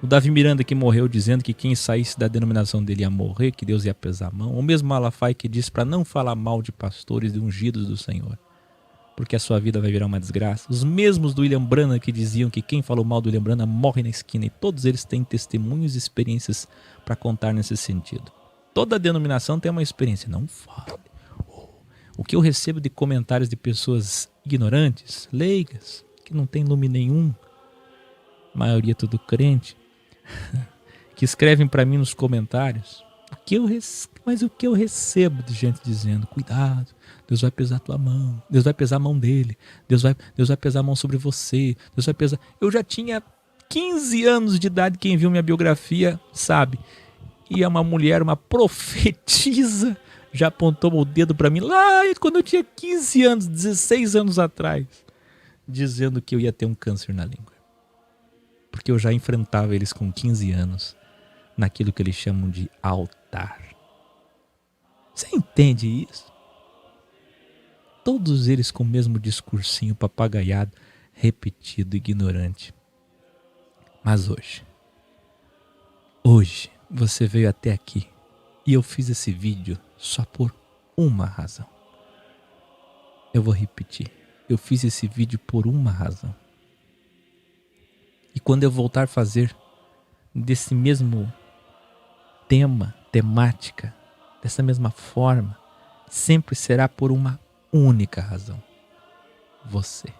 o Davi Miranda que morreu dizendo que quem saísse da denominação dele ia morrer, que Deus ia pesar a mão. O mesmo Malafaia que disse para não falar mal de pastores e ungidos do Senhor, porque a sua vida vai virar uma desgraça. Os mesmos do William Branham que diziam que quem falou mal do William Branham morre na esquina. E todos eles têm testemunhos e experiências para contar nesse sentido. Toda denominação tem uma experiência. Não fale. O que eu recebo de comentários de pessoas ignorantes, leigas, que não tem nome nenhum, maioria tudo crente, que escrevem para mim nos comentários, mas o que eu recebo de gente dizendo, cuidado, Deus vai pesar a tua mão, Deus vai pesar a mão dele, Deus vai pesar a mão sobre você, Deus vai pesar... Eu já tinha 15 anos de idade, quem viu minha biografia sabe, e é uma mulher, uma profetisa, já apontou o dedo para mim lá quando eu tinha 15 anos, 16 anos atrás, dizendo que eu ia ter um câncer na língua. Porque eu já enfrentava eles com 15 anos naquilo que eles chamam de altar. Você entende isso? Todos eles com o mesmo discursinho papagaiado, repetido, ignorante. Mas hoje você veio até aqui e eu fiz esse vídeo só por uma razão. Eu vou repetir. Eu fiz esse vídeo por uma razão. E quando eu voltar a fazer desse mesmo temática, dessa mesma forma, sempre será por uma única razão. Você.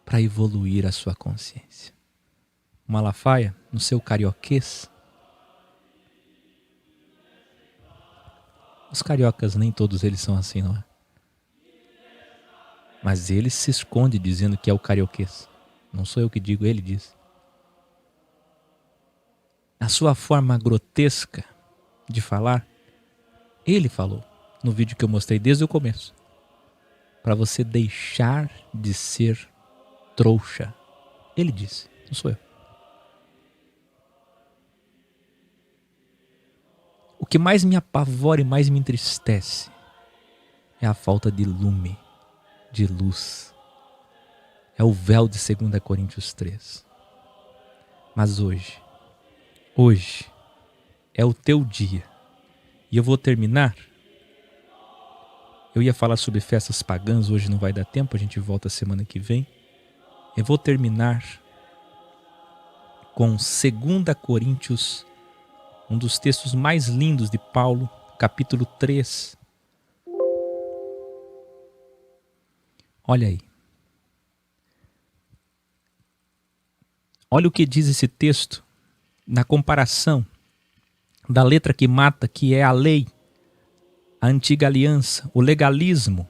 Para evoluir a sua consciência. Malafaia, no seu carioquês, os cariocas nem todos eles são assim, não é? Mas ele se esconde dizendo que é o carioquês. Não sou eu que digo, ele diz. A sua forma grotesca de falar, ele falou no vídeo que eu mostrei desde o começo. Para você deixar de ser trouxa. Ele disse, não sou eu. O que mais me apavora e mais me entristece é a falta de lume, de luz. É o véu de 2 Coríntios 3. Mas hoje é o teu dia. E eu vou terminar. Eu ia falar sobre festas pagãs, hoje não vai dar tempo, a gente volta semana que vem. Eu vou terminar com 2 Coríntios, um dos textos mais lindos de Paulo, capítulo 3. Olha aí. Olha o que diz esse texto na comparação da letra que mata, que é a lei, a antiga aliança, o legalismo,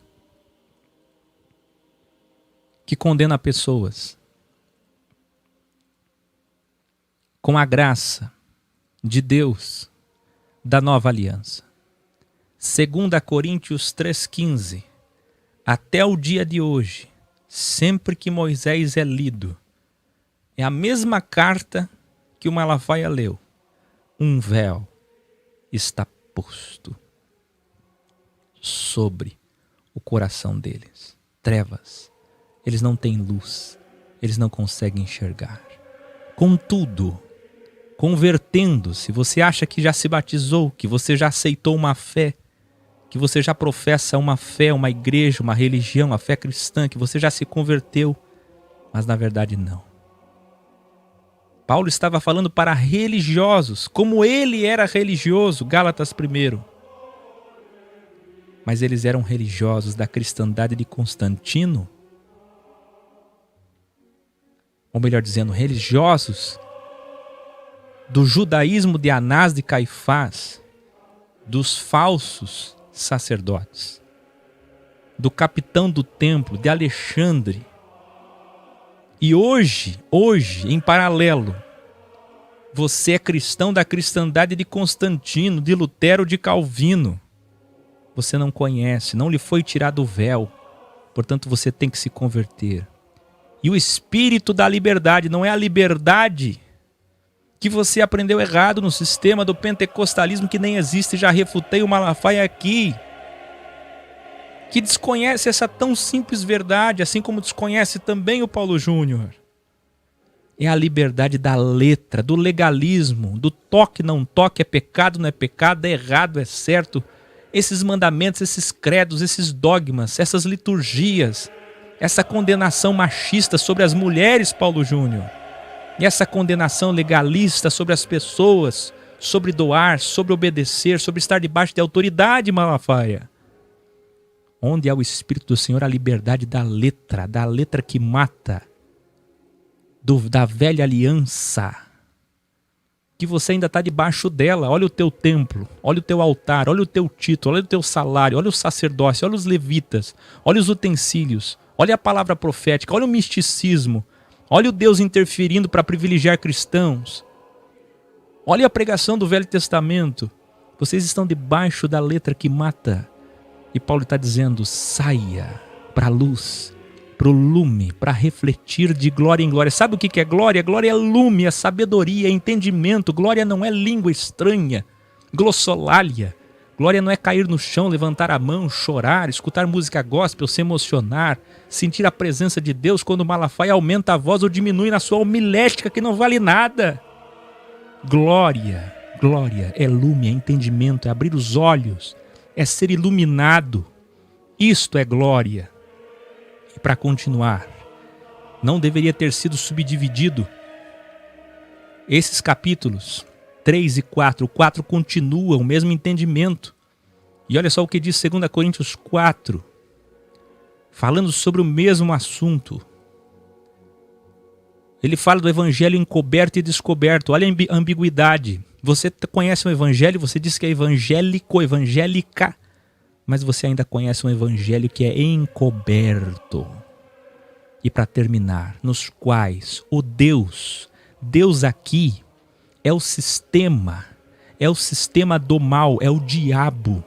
que condena pessoas, com a graça de Deus da nova aliança. 2 Coríntios 3,15. Até o dia de hoje, sempre que Moisés é lido, é a mesma carta que o Malafaia leu. Um véu está posto sobre o coração deles. Trevas. Eles não têm luz. Eles não conseguem enxergar. Contudo, convertendo-se, você acha que já se batizou, que você já aceitou uma fé, que você já professa uma fé, uma igreja, uma religião, a fé cristã, que você já se converteu, mas na verdade não. Paulo estava falando para religiosos, como ele era religioso, Gálatas 1. Mas eles eram religiosos da cristandade de Constantino, ou melhor dizendo, religiosos do judaísmo de Anás de Caifás, dos falsos sacerdotes, do capitão do templo, de Alexandre. E hoje, em paralelo, você é cristão da cristandade de Constantino, de Lutero, de Calvino. Você não conhece, não lhe foi tirado o véu, portanto você tem que se converter. E o espírito da liberdade não é a liberdade que você aprendeu errado no sistema do pentecostalismo que nem existe, já refutei o Malafaia aqui, que desconhece essa tão simples verdade, assim como desconhece também o Paulo Júnior. É a liberdade da letra, do legalismo, do toque, não toque, é pecado, não é pecado, é errado, é certo. Esses mandamentos, esses credos, esses dogmas, essas liturgias, essa condenação machista sobre as mulheres, Paulo Júnior, e essa condenação legalista sobre as pessoas, sobre doar, sobre obedecer, sobre estar debaixo de autoridade, Malafaia. Onde há o Espírito do Senhor, a liberdade da letra que mata, da velha aliança, que você ainda está debaixo dela. Olha o teu templo, olha o teu altar, olha o teu título, olha o teu salário, olha o sacerdócio, olha os levitas, olha os utensílios, olha a palavra profética, olha o misticismo, olha o Deus interferindo para privilegiar cristãos, olha a pregação do Velho Testamento. Vocês estão debaixo da letra que mata. E Paulo está dizendo, saia para a luz, para o lume, para refletir de glória em glória. Sabe o que é glória? Glória é lume, é sabedoria, é entendimento. Glória não é língua estranha, glossolalia. Glória não é cair no chão, levantar a mão, chorar, escutar música gospel, se emocionar, sentir a presença de Deus quando o Malafaia aumenta a voz ou diminui na sua homilética que não vale nada. Glória é lume, é entendimento, é abrir os olhos, é ser iluminado. Isto é glória. E para continuar, não deveria ter sido subdividido esses capítulos 3 e 4. O 4 continua o mesmo entendimento. E olha só o que diz 2 Coríntios 4, falando sobre o mesmo assunto. Ele fala do evangelho encoberto e descoberto. Olha a ambiguidade. Você conhece um evangelho, você diz que é evangélico, evangélica, mas você ainda conhece um evangelho que é encoberto. E para terminar, nos quais o Deus aqui é o sistema do mal, é o diabo.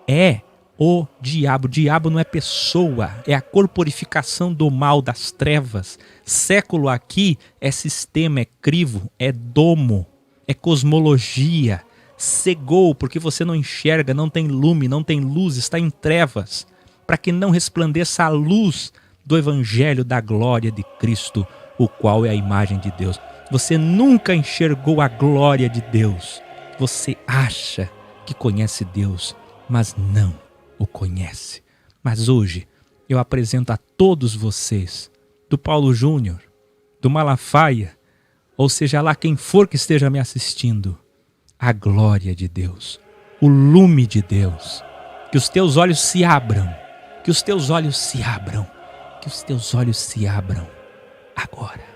É o diabo. O diabo não é pessoa, é a corporificação do mal, das trevas. Século aqui é sistema, é crivo, é domo, é cosmologia. Cegou porque você não enxerga, não tem lume, não tem luz, está em trevas, para que não resplandeça a luz do evangelho da glória de Cristo, o qual é a imagem de Deus. Você nunca enxergou a glória de Deus. Você acha que conhece Deus, mas não o conhece. Mas hoje eu apresento a todos vocês, do Paulo Júnior, do Malafaia, ou seja lá quem for que esteja me assistindo, a glória de Deus, o lume de Deus. Que os teus olhos se abram, que os teus olhos se abram, que os teus olhos se abram agora.